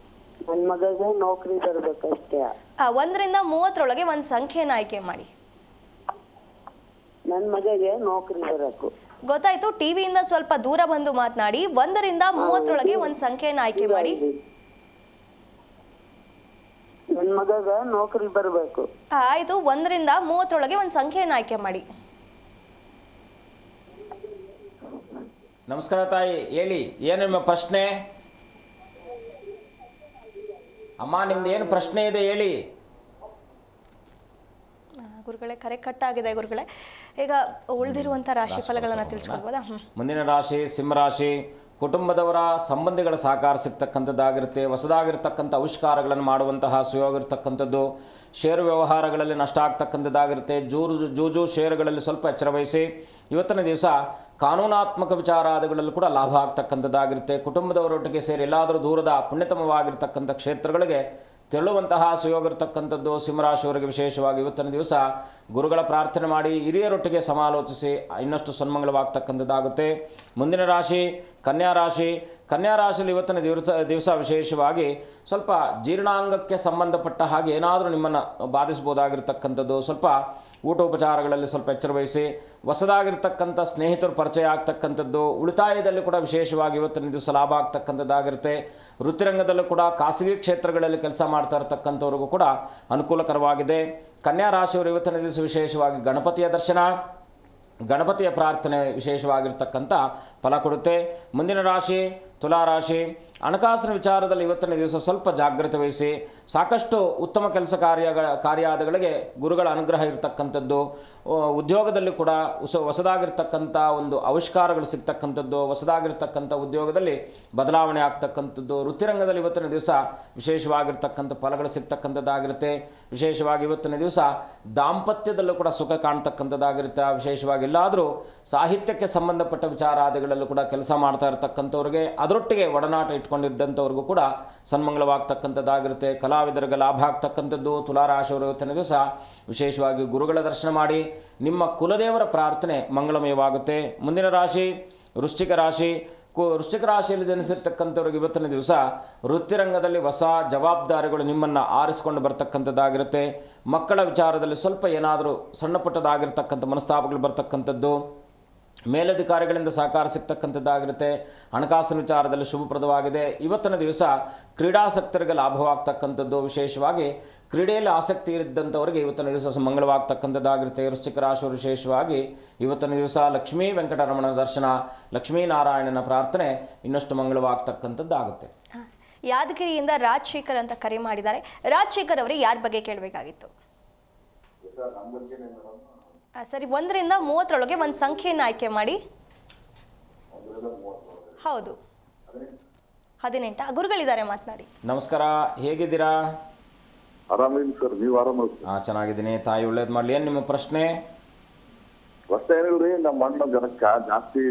Speaker 5: ನನ್ನ ಮಗಳಿಗೆ ನೌಕರಿ ಬರ್ಬೇಕಷ್ಟೇ.
Speaker 3: 1ರಿಂದ 30 ಒಂದು ಸಂಖ್ಯೆನ ಆಯ್ಕೆ ಮಾಡಿ.
Speaker 5: ನನ್ನ ಮಗಳಿಗೆ ನೌಕರಿ ಬರಬೇಕು.
Speaker 3: ಗೊತ್ತಾಯ್ತು. ಟಿವಿಯಿಂದ ಸ್ವಲ್ಪ ದೂರ ಬಂದು ಮಾತನಾಡಿ. 1ರಿಂದ 30 ಒಂದು ಸಂಖ್ಯೆನ ಆಯ್ಕೆ ಮಾಡಿ.
Speaker 5: ನನ್ನ ಮಗಳಿಗೆ ನೌಕರಿ ಬರಬೇಕು.
Speaker 3: ಆಯ್ತು. 1ರಿಂದ 30 ಒಂದು ಸಂಖ್ಯೆನ ಆಯ್ಕೆ ಮಾಡಿ.
Speaker 4: ನಮಸ್ಕಾರ ತಾಯಿ, ಹೇಳಿ, ಏನು ನಿಮ್ಮ ಪ್ರಶ್ನೆ? ಅಮ್ಮ, ನಿಮ್ದು ಏನು ಪ್ರಶ್ನೆ ಇದೆ ಹೇಳಿ.
Speaker 3: ಗುರುಗಳೇ, ಕರೆ ಕಟ್ಟಾಗಿದೆ ಗುರುಗಳೇ. ಈಗ ಉಳಿದಿರುವಂಥ ರಾಶಿ ಫಲಗಳನ್ನು ತಿಳಿಸ್ಕೊಳ್ಬೋದಾ?
Speaker 4: ಮುಂದಿನ ರಾಶಿ ಸಿಂಹರಾಶಿ. ಕುಟುಂಬದವರ ಸಂಬಂಧಿಗಳ ಸಹಕಾರ ಸಿಗ್ತಕ್ಕಂಥದ್ದಾಗಿರುತ್ತೆ. ಹೊಸದಾಗಿರ್ತಕ್ಕಂಥ ಆವಿಷ್ಕಾರಗಳನ್ನು ಮಾಡುವಂತಹ ಸುಯೋಗಿರ್ತಕ್ಕಂಥದ್ದು. ಷೇರು ವ್ಯವಹಾರಗಳಲ್ಲಿ ನಷ್ಟ ಆಗ್ತಕ್ಕಂಥದ್ದಾಗಿರುತ್ತೆ. ಜೂಜು ಷೇರುಗಳಲ್ಲಿ ಸ್ವಲ್ಪ ಎಚ್ಚರ ವಹಿಸಿ. ಇವತ್ತಿನ ದಿವಸ ಕಾನೂನಾತ್ಮಕ ವಿಚಾರಾದಿಗಳಲ್ಲೂ ಕೂಡ ಲಾಭ ಆಗ್ತಕ್ಕಂಥದ್ದಾಗಿರುತ್ತೆ. ಕುಟುಂಬದವರೊಟ್ಟಿಗೆ ಸೇರಿ ಎಲ್ಲಾದರೂ ದೂರದ ಪುಣ್ಯತಮವಾಗಿರ್ತಕ್ಕಂಥ ಕ್ಷೇತ್ರಗಳಿಗೆ ತೆರಳುವಂತಹ ಸುಯೋಗಿರ್ತಕ್ಕಂಥದ್ದು ಸಿಂಹರಾಶಿಯವರಿಗೆ. ವಿಶೇಷವಾಗಿ ಇವತ್ತಿನ ದಿವಸ ಗುರುಗಳ ಪ್ರಾರ್ಥನೆ ಮಾಡಿ ಹಿರಿಯರೊಟ್ಟಿಗೆ ಸಮಾಲೋಚಿಸಿ ಇನ್ನಷ್ಟು ಸನ್ಮಂಗಳವಾಗ್ತಕ್ಕಂಥದ್ದಾಗುತ್ತೆ. ಮುಂದಿನ ರಾಶಿ ಕನ್ಯಾ ರಾಶಿ. ಕನ್ಯಾ ರಾಶಿಯಲ್ಲಿ ಇವತ್ತಿನ ದಿವಸ ವಿಶೇಷವಾಗಿ ಸ್ವಲ್ಪ ಜೀರ್ಣಾಂಗಕ್ಕೆ ಸಂಬಂಧಪಟ್ಟ ಹಾಗೆ ಏನಾದರೂ ನಿಮ್ಮನ್ನು ಬಾಧಿಸ್ಬೋದಾಗಿರ್ತಕ್ಕಂಥದ್ದು. ಸ್ವಲ್ಪ ಊಟೋಪಚಾರಗಳಲ್ಲಿ ಸ್ವಲ್ಪ ಎಚ್ಚರ ವಹಿಸಿ. ಹೊಸದಾಗಿರ್ತಕ್ಕಂಥ ಸ್ನೇಹಿತರು ಪರಿಚಯ ಆಗ್ತಕ್ಕಂಥದ್ದು. ಉಳಿತಾಯದಲ್ಲಿ ಕೂಡ ವಿಶೇಷವಾಗಿ ಇವತ್ತಿನ ದಿವಸ ಲಾಭ ಆಗ್ತಕ್ಕಂಥದ್ದಾಗಿರುತ್ತೆ. ವೃತ್ತಿರಂಗದಲ್ಲೂ ಕೂಡ ಖಾಸಗಿ ಕ್ಷೇತ್ರಗಳಲ್ಲಿ ಕೆಲಸ ಮಾಡ್ತಾ ಇರತಕ್ಕಂಥವ್ರಿಗೂ ಕೂಡ ಅನುಕೂಲಕರವಾಗಿದೆ. ಕನ್ಯಾ ರಾಶಿಯವರು ಇವತ್ತಿನ ದಿವಸ ವಿಶೇಷವಾಗಿ ಗಣಪತಿಯ ದರ್ಶನ, ಗಣಪತಿಯ ಪ್ರಾರ್ಥನೆ ವಿಶೇಷವಾಗಿರ್ತಕ್ಕಂಥ ಫಲ ಕೊಡುತ್ತೆ. ಮುಂದಿನ ರಾಶಿ ತುಲಾರಾಶಿ. ಹಣಕಾಸಿನ ವಿಚಾರದಲ್ಲಿ ಇವತ್ತಿನ ದಿವಸ ಸ್ವಲ್ಪ ಜಾಗ್ರತೆ ವಹಿಸಿ. ಸಾಕಷ್ಟು ಉತ್ತಮ ಕೆಲಸ ಕಾರ್ಯಾದಿಗಳಿಗೆ ಗುರುಗಳ ಅನುಗ್ರಹ ಇರತಕ್ಕಂಥದ್ದು. ಉದ್ಯೋಗದಲ್ಲಿ ಕೂಡ ಹೊಸದಾಗಿರ್ತಕ್ಕಂಥ ಒಂದು ಆವಿಷ್ಕಾರಗಳು ಸಿಗ್ತಕ್ಕಂಥದ್ದು. ಹೊಸದಾಗಿರ್ತಕ್ಕಂಥ ಉದ್ಯೋಗದಲ್ಲಿ ಬದಲಾವಣೆ ಆಗ್ತಕ್ಕಂಥದ್ದು. ವೃತ್ತಿರಂಗದಲ್ಲಿ ಇವತ್ತಿನ ದಿವಸ ವಿಶೇಷವಾಗಿರ್ತಕ್ಕಂಥ ಫಲಗಳು ಸಿಗ್ತಕ್ಕಂಥದ್ದಾಗಿರುತ್ತೆ. ವಿಶೇಷವಾಗಿ ಇವತ್ತಿನ ದಿವಸ ದಾಂಪತ್ಯದಲ್ಲೂ ಕೂಡ ಸುಖ ಕಾಣ್ತಕ್ಕಂಥದ್ದಾಗಿರುತ್ತೆ. ವಿಶೇಷವಾಗಿ ಎಲ್ಲಾದರೂ ಸಾಹಿತ್ಯಕ್ಕೆ ಸಂಬಂಧಪಟ್ಟ ವಿಚಾರಾದಿಗಳಲ್ಲೂ ಕೂಡ ಕೆಲಸ ಮಾಡ್ತಾ ಇರತಕ್ಕಂಥವ್ರಿಗೆ ಅದರೊಟ್ಟಿಗೆ ಒಡನಾಟ ಇಟ್ಕೊಂಡಿದ್ದಂಥವ್ರಿಗೂ ಕೂಡ ಸನ್ಮಂಗಳವಾಗ್ತಕ್ಕಂಥದ್ದಾಗಿರುತ್ತೆ. ಕಲಾವಿದರಿಗೆ ಲಾಭ ಆಗ್ತಕ್ಕಂಥದ್ದು. ತುಲಾರಾಶಿಯವರು ಇವತ್ತಿನ ದಿವಸ ವಿಶೇಷವಾಗಿ ಗುರುಗಳ ದರ್ಶನ ಮಾಡಿ ನಿಮ್ಮ ಕುಲದೇವರ ಪ್ರಾರ್ಥನೆ ಮಂಗಳಮಯವಾಗುತ್ತೆ. ಮುಂದಿನ ರಾಶಿ ವೃಶ್ಚಿಕ ರಾಶಿ. ವೃಶ್ಚಿಕ ರಾಶಿಯಲ್ಲಿ ಜನಿಸಿರ್ತಕ್ಕಂಥವ್ರಿಗೆ ಇವತ್ತಿನ ದಿವಸ ವೃತ್ತಿರಂಗದಲ್ಲಿ ಹೊಸ ಜವಾಬ್ದಾರಿಗಳು ನಿಮ್ಮನ್ನು ಆರಿಸಿಕೊಂಡು ಬರ್ತಕ್ಕಂಥದ್ದಾಗಿರುತ್ತೆ. ಮಕ್ಕಳ ವಿಚಾರದಲ್ಲಿ ಸ್ವಲ್ಪ ಏನಾದರೂ ಸಣ್ಣ ಪುಟ್ಟದಾಗಿರ್ತಕ್ಕಂಥ ಮನಸ್ತಾಪಗಳು ಬರ್ತಕ್ಕಂಥದ್ದು. ಮೇಲಧಿಕಾರಿಗಳಿಂದ ಸಹಕಾರ ಸಿಗ್ತಕ್ಕಂಥದ್ದಾಗಿರುತ್ತೆ. ಹಣಕಾಸಿನ ವಿಚಾರದಲ್ಲಿ ಶುಭಪ್ರದವಾಗಿದೆ. ಇವತ್ತಿನ ದಿವಸ ಕ್ರೀಡಾಸಕ್ತರಿಗೆ ಲಾಭವಾಗ್ತಕ್ಕಂಥದ್ದು. ವಿಶೇಷವಾಗಿ ಕ್ರೀಡೆಯಲ್ಲಿ ಆಸಕ್ತಿ ಇದ್ದಂಥವರಿಗೆ ಇವತ್ತಿನ ದಿವಸ ಮಂಗಳವಾಗ್ತಕ್ಕಂಥದ್ದಾಗಿರುತ್ತೆ. ವೃಶ್ಚಿಕ ರಾಶಿಯವರು ವಿಶೇಷವಾಗಿ ಇವತ್ತಿನ ದಿವಸ ಲಕ್ಷ್ಮೀ ವೆಂಕಟರಮಣನ ದರ್ಶನ, ಲಕ್ಷ್ಮೀನಾರಾಯಣನ ಪ್ರಾರ್ಥನೆ ಇನ್ನಷ್ಟು ಮಂಗಳವಾಗ್ತಕ್ಕಂಥದ್ದಾಗುತ್ತೆ.
Speaker 3: ಯಾದಗಿರಿಯಿಂದ ರಾಜಶೇಖರ್ ಅಂತ ಕರೆ ಮಾಡಿದ್ದಾರೆ. ರಾಜಶೇಖರ್ ಅವರೇ, ಯಾರ ಬಗ್ಗೆ ಕೇಳಬೇಕಾಗಿತ್ತು? ಸರಿ, 1ರಿಂದ 30 ಒಂದು ಸಂಖ್ಯೆಯನ್ನು ಆಯ್ಕೆ ಮಾಡಿ. ಹೌದು, 18. ಗುರುಗಳಿದ್ದಾರೆ, ಮಾತನಾಡಿ.
Speaker 4: ನಮಸ್ಕಾರ, ಹೇಗಿದ್ದೀರಾ?
Speaker 6: ಆರಾಮಿದ್ದೀನಿ ಸರ್, ನೀವು ಆರಾಮ?
Speaker 4: ಚೆನ್ನಾಗಿದ್ದೀನಿ ತಾಯಿ, ಒಳ್ಳೇದು ಮಾಡಲಿ. ಏನು ನಿಮ್ಮ ಪ್ರಶ್ನೆ?
Speaker 6: ಪ್ರಶ್ನೆ ಏನಿಲ್ರಿ, ನಮ್ಮ ಅಣ್ಣ ಜನಕ್ಕೆ ಜಾಸ್ತಿ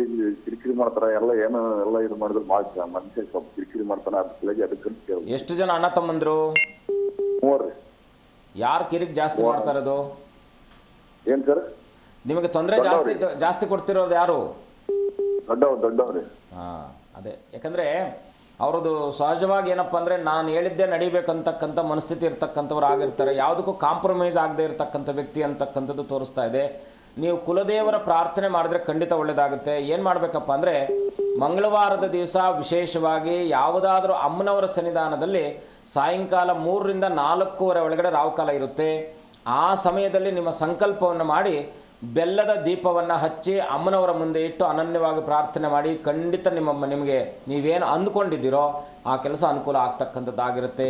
Speaker 6: ಕಿರಿಕಿರಿ ಮಾಡ್ತಾರ, ಎಲ್ಲ ಇದು ಮಾಡಿದ್ರೆ ಮನುಷ್ಯ ಸ್ವಲ್ಪ ಕಿರಿಕಿರಿ ಮಾಡ್ತಾನೆ. ಅದಕ್ಕೆ
Speaker 4: ಎಷ್ಟು ಜನ ಅಣ್ಣ ತಮ್ಮಂದ್ರು?
Speaker 6: 3.
Speaker 4: ಯಾರು ಕಿರಿಕ್ ಜಾಸ್ತಿ ಮಾಡ್ತಾ ಇರೋದು?
Speaker 6: ಏನ್ ಸರ್?
Speaker 4: ನಿಮಗೆ ತೊಂದರೆ ಜಾಸ್ತಿ ಕೊಡ್ತಿರೋದು ಯಾರು?
Speaker 6: ದೊಡ್ಡವ್ರಿ.
Speaker 4: ಅದೇ, ಯಾಕಂದರೆ ಅವ್ರದ್ದು ಸಹಜವಾಗಿ ಏನಪ್ಪ ಅಂದರೆ ನಾನು ಹೇಳಿದ್ದೇ ನಡಿಬೇಕಂತಕ್ಕಂಥ ಮನಸ್ಥಿತಿ ಇರ್ತಕ್ಕಂಥವ್ರು ಆಗಿರ್ತಾರೆ. ಯಾವುದಕ್ಕೂ ಕಾಂಪ್ರಮೈಸ್ ಆಗದೆ ಇರತಕ್ಕಂಥ ವ್ಯಕ್ತಿ ಅಂತಕ್ಕಂಥದ್ದು ತೋರಿಸ್ತಾ ಇದೆ. ನೀವು ಕುಲದೇವರ ಪ್ರಾರ್ಥನೆ ಮಾಡಿದ್ರೆ ಖಂಡಿತ ಒಳ್ಳೆಯದಾಗುತ್ತೆ. ಏನು ಮಾಡಬೇಕಪ್ಪ ಅಂದರೆ ಮಂಗಳವಾರದ ದಿವಸ ವಿಶೇಷವಾಗಿ ಯಾವುದಾದ್ರೂ ಅಮ್ಮನವರ ಸನ್ನಿಧಾನದಲ್ಲಿ ಸಾಯಂಕಾಲ 3ರಿಂದ 4:15 ಒಳಗಡೆ ರಾಹುಕಾಲ ಇರುತ್ತೆ. ಆ ಸಮಯದಲ್ಲಿ ನಿಮ್ಮ ಸಂಕಲ್ಪವನ್ನು ಮಾಡಿ ಬೆಲ್ಲದ ದೀಪವನ್ನು ಹಚ್ಚಿ ಅಮ್ಮನವರ ಮುಂದೆ ಇಟ್ಟು ಅನನ್ಯವಾಗಿ ಪ್ರಾರ್ಥನೆ ಮಾಡಿ. ಖಂಡಿತ ನಿಮಗೆ ನೀವೇನು ಅಂದ್ಕೊಂಡಿದ್ದೀರೋ ಆ ಕೆಲಸ ಅನುಕೂಲ ಆಗ್ತಕ್ಕಂಥದ್ದಾಗಿರುತ್ತೆ.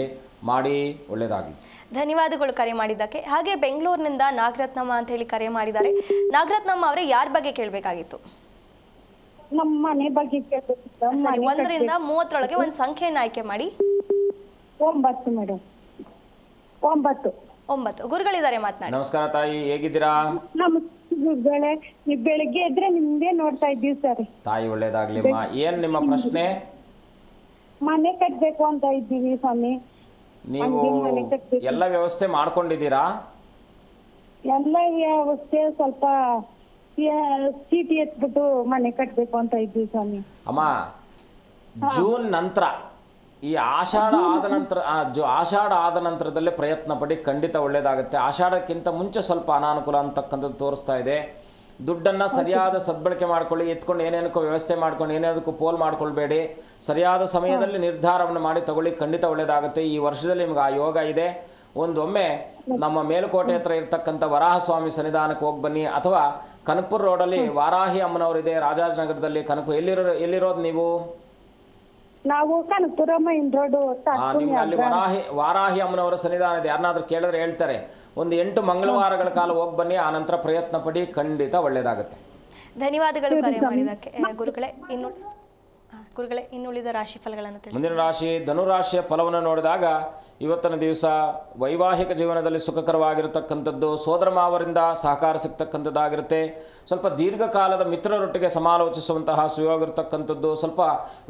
Speaker 4: ಮಾಡಿ, ಒಳ್ಳೆಯದಾಗಲಿ.
Speaker 3: ಧನ್ಯವಾದಗಳು ಕರೆ ಮಾಡಿದ್ದಕ್ಕೆ. ಹಾಗೆ ಬೆಂಗಳೂರಿನಿಂದ ನಾಗರತ್ನಮ್ಮ ಅಂತ ಹೇಳಿ ಕರೆ ಮಾಡಿದ್ದಾರೆ. ನಾಗರತ್ನಮ್ಮ ಅವರೇ, ಯಾರ ಬಗ್ಗೆ ಕೇಳಬೇಕಾಗಿತ್ತು?
Speaker 2: ನಮ್ಮ ಮನೆ ಬಗ್ಗೆ ಕೇಳ್ಬೇಕು.
Speaker 3: ಸರಿ, 1ರಿಂದ 30 ಒಂದು ಸಂಖ್ಯೆಯನ್ನು ಆಯ್ಕೆ ಮಾಡಿ.
Speaker 2: 9 ಮೇಡಮ್. 9
Speaker 3: ಗುರುಗಳಿದ್ದಾರೆ, ಮಾತನಾಡಿ.
Speaker 4: ನಮಸ್ಕಾರ ತಾಯಿ, ಹೇಗಿದ್ದೀರಾ?
Speaker 2: ಗುರುಗಳೇ, ನೀವು ಬೆಳಿಗ್ಗೆ ಇದ್ರೆ ನಿಮ್ದೇ ನೋಡ್ತಾ ಇದ್ದೀವಿ ಸರ್.
Speaker 4: ತಾಯಿ ಒಳ್ಳೇದಾಗ್ಲಿಮ್ಮ. ಏನು ನಿಮ್ಮ ಪ್ರಶ್ನೆ?
Speaker 2: ಮನೆ ಕಟ್ಬೇಕು ಅಂತ ಇದ್ದೀವಿ ಸ್ವಾಮಿ.
Speaker 4: ನೀವು ಎಲ್ಲ ವ್ಯವಸ್ಥೆ ಮಾಡ್ಕೊಂಡಿದ್ದೀರಾ?
Speaker 2: ಎಲ್ಲ ವ್ಯವಸ್ಥೆ ಸ್ವಲ್ಪ ಚೀಟಿ ಎತ್ಬಿಟ್ಟು ಮನೆ ಕಟ್ಬೇಕು ಅಂತ ಇದ್ದೀವಿ ಸ್ವಾಮಿ.
Speaker 4: ಅಮ್ಮ, ಜೂನ್ ನಂತರ ಈ ಆಷಾಢ ಆದ ನಂತರದಲ್ಲೇ ಪ್ರಯತ್ನ ಪಡಿ, ಖಂಡಿತ ಒಳ್ಳೆಯದಾಗುತ್ತೆ. ಆಷಾಢಕ್ಕಿಂತ ಮುಂಚೆ ಸ್ವಲ್ಪ ಅನಾನುಕೂಲ ಅಂತಕ್ಕಂಥದ್ದು ತೋರಿಸ್ತಾ ಇದೆ. ದುಡ್ಡನ್ನು ಸರಿಯಾದ ಸದ್ಬಳಕೆ ಮಾಡ್ಕೊಳ್ಳಿ. ಎತ್ಕೊಂಡು ಏನೇನಕ್ಕೂ ವ್ಯವಸ್ಥೆ ಮಾಡ್ಕೊಂಡು ಏನೇದಕ್ಕೂ ಪೋಲ್ ಮಾಡ್ಕೊಳ್ಬೇಡಿ. ಸರಿಯಾದ ಸಮಯದಲ್ಲಿ ನಿರ್ಧಾರವನ್ನು ಮಾಡಿ ತಗೊಳ್ಳಿ, ಖಂಡಿತ ಒಳ್ಳೆಯದಾಗುತ್ತೆ. ಈ ವರ್ಷದಲ್ಲಿ ನಿಮ್ಗೆ ಆ ಯೋಗ ಇದೆ. ಒಂದೊಮ್ಮೆ ನಮ್ಮ ಮೇಲುಕೋಟೆ ಹತ್ರ ಇರ್ತಕ್ಕಂಥ ವರಾಹಸ್ವಾಮಿ ಸನ್ನಿಧಾನಕ್ಕೆ ಹೋಗಿ ಬನ್ನಿ, ಅಥವಾ ಕನಕಪುರ ರೋಡಲ್ಲಿ ವಾರಾಹಿ ಅಮ್ಮನವರಿದೆ, ರಾಜಾಜನಗರದಲ್ಲಿ. ಎಲ್ಲಿರೋದು ನೀವು?
Speaker 2: ನಾವು ಕನಕಪುರ ಮೈನ್ ರೋಡ್.
Speaker 4: ನಿಮ್ಗೆ ಅಲ್ಲಿ ವಾರಾಹಿ ಅಮ್ಮನವರ ಸನ್ನಿಧಾನ ಇದೆ. ಯಾರನ್ನಾದ್ರೂ ಕೇಳಿದ್ರೆ ಹೇಳ್ತಾರೆ. ಒಂದು 8 ಮಂಗಳವಾರಗಳ ಕಾಲ ಹೋಗಿ ಬನ್ನಿ, ಆ ನಂತರ ಪ್ರಯತ್ನ ಪಡಿ, ಖಂಡಿತ ಒಳ್ಳೆಯದಾಗುತ್ತೆ.
Speaker 3: ಧನ್ಯವಾದಗಳು ಕರೆ ಮಾಡಿದ್ದಕ್ಕೆ. ಗುರುಗಳೇ, ಇನ್ನುಳಿದ ರಾಶಿ ಫಲಗಳನ್ನು ತಿಳಿಸಿ.
Speaker 4: ಮುಂದಿನ ರಾಶಿ ಧನುರಾಶಿಯ ಫಲವನ್ನು ನೋಡಿದಾಗ ಇವತ್ತಿನ ದಿವಸ ವೈವಾಹಿಕ ಜೀವನದಲ್ಲಿ ಸುಖಕರವಾಗಿರತಕ್ಕಂಥದ್ದು, ಸೋದರ ಮಾವರಿಂದ ಸಹಕಾರ ಸಿಗ್ತಕ್ಕಂಥದ್ದಾಗಿರುತ್ತೆ. ಸ್ವಲ್ಪ ದೀರ್ಘಕಾಲದ ಮಿತ್ರರೊಟ್ಟಿಗೆ ಸಮಾಲೋಚಿಸುವಂತಹ ಸುಯೋಗಿರ್ತಕ್ಕಂಥದ್ದು. ಸ್ವಲ್ಪ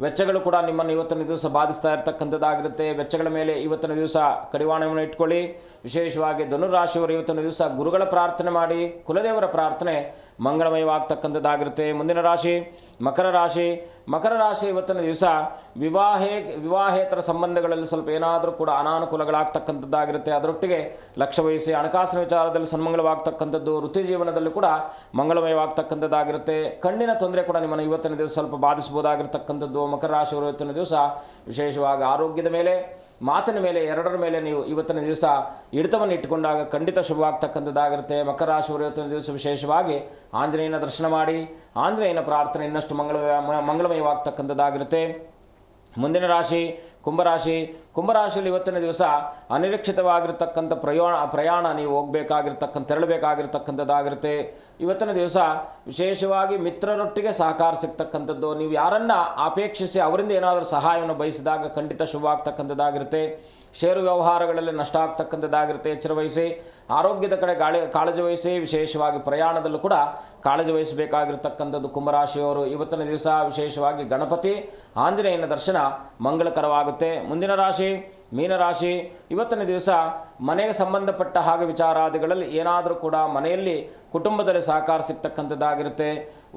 Speaker 4: ವೆಚ್ಚಗಳು ಕೂಡ ನಿಮ್ಮನ್ನು ಇವತ್ತಿನ ದಿವಸ ಬಾಧಿಸ್ತಾ ಇರತಕ್ಕಂಥದ್ದಾಗಿರುತ್ತೆ. ವೆಚ್ಚಗಳ ಮೇಲೆ ಇವತ್ತಿನ ದಿವಸ ಕಡಿವಾಣವನ್ನು ಇಟ್ಕೊಳ್ಳಿ. ವಿಶೇಷವಾಗಿ ಧನುರಾಶಿಯವರು ಇವತ್ತಿನ ದಿವಸ ಗುರುಗಳ ಪ್ರಾರ್ಥನೆ ಮಾಡಿ, ಕುಲದೇವರ ಪ್ರಾರ್ಥನೆ ಮಂಗಳಮಯವಾಗ್ತಕ್ಕಂಥದ್ದಾಗಿರುತ್ತೆ. ಮುಂದಿನ ರಾಶಿ ಮಕರ ರಾಶಿ. ಮಕರ ರಾಶಿ ಇವತ್ತಿನ ದಿವಸ ವಿವಾಹೇತರ ಸಂಬಂಧಗಳಲ್ಲಿ ಸ್ವಲ್ಪ ಏನಾದರೂ ಕೂಡ ಅನಾನುಕೂಲಗಳಾಗ್ತಕ್ಕಂಥದ್ದಾಗಿರುತ್ತೆ. ಅದರೊಟ್ಟಿಗೆ ಲಕ್ಷ್ಯ ವಹಿಸಿ. ಹಣಕಾಸಿನ ವಿಚಾರದಲ್ಲಿ ಸನ್ಮಂಗಳವಾಗ್ತಕ್ಕಂಥದ್ದು, ವೃತ್ತಿ ಜೀವನದಲ್ಲೂ ಕೂಡ ಮಂಗಳಮಯವಾಗ್ತಕ್ಕಂಥದ್ದಾಗಿರುತ್ತೆ. ಕಣ್ಣಿನ ತೊಂದರೆ ಕೂಡ ನಿಮ್ಮನ್ನು ಇವತ್ತಿನ ದಿವಸ ಸ್ವಲ್ಪ ಬಾಧಿಸಬಹುದಾಗಿರ್ತಕ್ಕಂಥದ್ದು. ಮಕರ ರಾಶಿಯವರು ಇವತ್ತಿನ ದಿವಸ ವಿಶೇಷವಾಗಿ ಆರೋಗ್ಯದ ಮೇಲೆ, ಮಾತಿನ ಮೇಲೆ, ಎರಡರ ಮೇಲೆ ನೀವು ಇವತ್ತಿನ ದಿವಸ ಹಿಡಿತವನ್ನು ಇಟ್ಟುಕೊಂಡಾಗ ಖಂಡಿತ ಶುಭವಾಗ್ತಕ್ಕಂಥದ್ದಾಗಿರುತ್ತೆ. ಮಕರ ರಾಶಿಯವರು ಇವತ್ತಿನ ದಿವಸ ವಿಶೇಷವಾಗಿ ಆಂಜನೇಯನ ದರ್ಶನ ಮಾಡಿ, ಆಂಜನೇಯನ ಪ್ರಾರ್ಥನೆ ಇನ್ನಷ್ಟು ಮಂಗಳಮಯವಾಗ್ತಕ್ಕಂಥದ್ದಾಗಿರುತ್ತೆ. ಮುಂದಿನ ರಾಶಿ ಕುಂಭರಾಶಿ. ಕುಂಭರಾಶಿಯಲ್ಲಿ ಇವತ್ತಿನ ದಿವಸ ಅನಿರೀಕ್ಷಿತವಾಗಿರ್ತಕ್ಕಂಥ ಪ್ರಯಾಣ ನೀವು ತೆರಳಬೇಕಾಗಿರ್ತಕ್ಕಂಥದ್ದಾಗಿರುತ್ತೆ. ಇವತ್ತಿನ ದಿವಸ ವಿಶೇಷವಾಗಿ ಮಿತ್ರರೊಟ್ಟಿಗೆ ಸಹಕಾರ ಸಿಗ್ತಕ್ಕಂಥದ್ದು. ನೀವು ಯಾರನ್ನು ಅಪೇಕ್ಷಿಸಿ ಅವರಿಂದ ಏನಾದರೂ ಸಹಾಯವನ್ನು ಬಯಸಿದಾಗ ಖಂಡಿತ ಶುಭವಾಗ್ತಕ್ಕಂಥದ್ದಾಗಿರುತ್ತೆ. ಷೇರು ವ್ಯವಹಾರಗಳಲ್ಲಿ ನಷ್ಟ ಆಗ್ತಕ್ಕಂಥದ್ದಾಗಿರುತ್ತೆ. ಎಚ್ಚರ ವಹಿಸಿ. ಆರೋಗ್ಯದ ಕಡೆ ಕಾಳಜಿ ವಹಿಸಿ. ವಿಶೇಷವಾಗಿ ಪ್ರಯಾಣದಲ್ಲೂ ಕೂಡ ಕಾಳಜಿ ವಹಿಸಬೇಕಾಗಿರ್ತಕ್ಕಂಥದ್ದು ಕುಂಭರಾಶಿಯವರು. ಇವತ್ತಿನ ದಿವಸ ವಿಶೇಷವಾಗಿ ಗಣಪತಿ ಆಂಜನೇಯನ ದರ್ಶನ ಮಂಗಳಕರವಾಗುತ್ತೆ. ಮುಂದಿನ ರಾಶಿ ಮೀನರಾಶಿ. ಇವತ್ತಿನ ದಿವಸ ಮನೆಗೆ ಸಂಬಂಧಪಟ್ಟ ಹಾಗೆ ವಿಚಾರಾದಿಗಳಲ್ಲಿ ಏನಾದರೂ ಕೂಡ ಮನೆಯಲ್ಲಿ ಕುಟುಂಬದಲ್ಲಿ ಸಹಕಾರ ಸಿಗ್ತಕ್ಕಂಥದ್ದಾಗಿರುತ್ತೆ.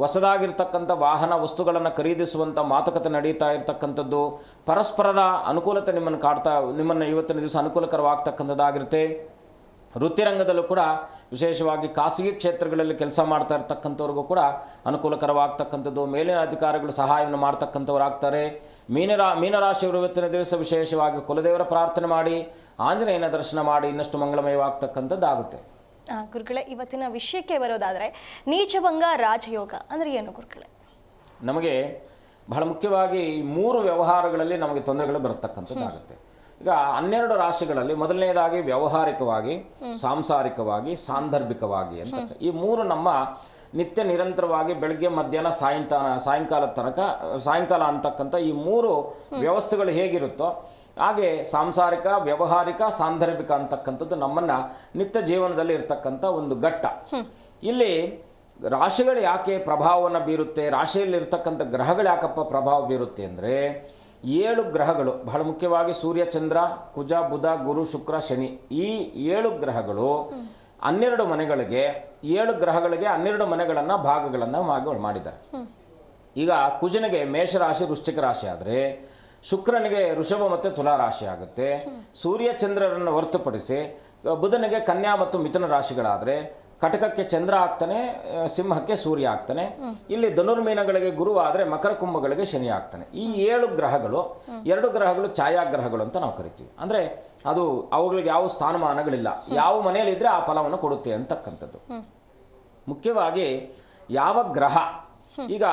Speaker 4: ಹೊಸದಾಗಿರ್ತಕ್ಕಂಥ ವಾಹನ ವಸ್ತುಗಳನ್ನು ಖರೀದಿಸುವಂಥ ಮಾತುಕತೆ ನಡೀತಾ ಇರತಕ್ಕಂಥದ್ದು. ಪರಸ್ಪರರ ಅನುಕೂಲತೆ ನಿಮ್ಮನ್ನು ಇವತ್ತಿನ ದಿವಸ ಅನುಕೂಲಕರವಾಗ್ತಕ್ಕಂಥದ್ದಾಗಿರುತ್ತೆ. ವೃತ್ತಿರಂಗದಲ್ಲೂ ಕೂಡ ವಿಶೇಷವಾಗಿ ಖಾಸಗಿ ಕ್ಷೇತ್ರಗಳಲ್ಲಿ ಕೆಲಸ ಮಾಡ್ತಾ ಇರ್ತಕ್ಕಂಥವ್ರಿಗೂ ಕೂಡ ಅನುಕೂಲಕರವಾಗ್ತಕ್ಕಂಥದ್ದು. ಮೇಲಿನ ಅಧಿಕಾರಿಗಳು ಸಹಾಯವನ್ನು ಮಾಡ್ತಕ್ಕಂಥವ್ರಾಗ್ತಾರೆ. ಮೀನರಾಶಿಯವರು ಇವತ್ತಿನ ದಿವಸ ವಿಶೇಷವಾಗಿ ಕುಲದೇವರ ಪ್ರಾರ್ಥನೆ ಮಾಡಿ, ಆಂಜನೇಯನ ದರ್ಶನ ಮಾಡಿ ಇನ್ನಷ್ಟು ಮಂಗಳಮಯವಾಗ್ತಕ್ಕಂಥದ್ದಾಗುತ್ತೆ.
Speaker 3: ಗುರುಗಳೇ, ಇವತ್ತಿನ ವಿಷಯಕ್ಕೆ ಬರೋದಾದರೆ ನೀಚಭಂಗ ರಾಜಯೋಗ ಅಂದರೆ ಏನು ಗುರುಗಳೇ?
Speaker 4: ನಮಗೆ ಬಹಳ ಮುಖ್ಯವಾಗಿ ಈ 3 ವ್ಯವಹಾರಗಳಲ್ಲಿ ನಮಗೆ ತೊಂದರೆಗಳು ಬರತಕ್ಕಂಥದ್ದಾಗುತ್ತೆ. ಈಗ 12 ರಾಶಿಗಳಲ್ಲಿ ಮೊದಲನೇದಾಗಿ ವ್ಯಾವಹಾರಿಕವಾಗಿ, ಸಾಂಸಾರಿಕವಾಗಿ, ಸಾಂದರ್ಭಿಕವಾಗಿ ಅಂತ ಈ 3 ನಮ್ಮ ನಿತ್ಯ ನಿರಂತರವಾಗಿ ಬೆಳಗ್ಗೆ ಮಧ್ಯಾಹ್ನ ಸಾಯಂಕಾಲ ಅಂತಕ್ಕಂಥ ಈ 3 ವ್ಯವಸ್ಥೆಗಳು ಹೇಗಿರುತ್ತೋ ಹಾಗೆ ಸಾಂಸಾರಿಕ, ವ್ಯಾವಹಾರಿಕ, ಸಾಂದರ್ಭಿಕ ಅಂತಕ್ಕಂಥದ್ದು ನಮ್ಮನ್ನು ನಿತ್ಯ ಜೀವನದಲ್ಲಿ ಇರ್ತಕ್ಕಂಥ ಒಂದು ಘಟ್ಟ. ಇಲ್ಲಿ ರಾಶಿಗಳು ಯಾಕೆ ಪ್ರಭಾವವನ್ನು ಬೀರುತ್ತೆ, ರಾಶಿಯಲ್ಲಿ ಇರ್ತಕ್ಕಂಥ ಗ್ರಹಗಳು ಯಾಕಪ್ಪ ಪ್ರಭಾವ ಬೀರುತ್ತೆ ಅಂದರೆ 7 ಗ್ರಹಗಳು ಬಹಳ ಮುಖ್ಯವಾಗಿ ಸೂರ್ಯ, ಚಂದ್ರ, ಕುಜ, ಬುಧ, ಗುರು, ಶುಕ್ರ, ಶನಿ ಈ 7 ಗ್ರಹಗಳು 12 ಮನೆಗಳಿಗೆ 7 ಗ್ರಹಗಳಿಗೆ 12 ಮನೆಗಳನ್ನು ಭಾಗಗಳನ್ನು ಮಾಡಿದ್ದಾರೆ. ಈಗ ಕುಜನಿಗೆ ಮೇಷರಾಶಿ ವೃಶ್ಚಿಕ ರಾಶಿ ಆದರೆ ಶುಕ್ರನಿಗೆ ವೃಷಭ ಮತ್ತು ತುಲಾ ರಾಶಿ ಆಗುತ್ತೆ. ಸೂರ್ಯ ಚಂದ್ರರನ್ನು ಹೊರತುಪಡಿಸಿ ಬುಧನಿಗೆ ಕನ್ಯಾ ಮತ್ತು ಮಿಥುನ ರಾಶಿಗಳಾದರೆ ಕಟಕಕ್ಕೆ ಚಂದ್ರ ಆಗ್ತಾನೆ, ಸಿಂಹಕ್ಕೆ ಸೂರ್ಯ ಆಗ್ತಾನೆ. ಇಲ್ಲಿ ಧನುರ್ಮೀನಗಳಿಗೆ ಗುರು ಆದರೆ ಮಕರ ಕುಂಭಗಳಿಗೆ ಶನಿ ಆಗ್ತಾನೆ. ಈ 7 ಗ್ರಹಗಳು 2 ಗ್ರಹಗಳು ಛಾಯಾಗ್ರಹಗಳು ಅಂತ ನಾವು ಕರಿತೀವಿ. ಅಂದರೆ ಅದು ಅವುಗಳಿಗೆ ಯಾವ ಸ್ಥಾನಮಾನಗಳಿಲ್ಲ, ಯಾವ ಮನೆಯಲ್ಲಿದ್ದರೆ ಆ ಫಲವನ್ನು ಕೊಡುತ್ತೆ ಅಂತಕ್ಕಂಥದ್ದು. ಮುಖ್ಯವಾಗಿ ಯಾವ ಗ್ರಹ, ಈಗ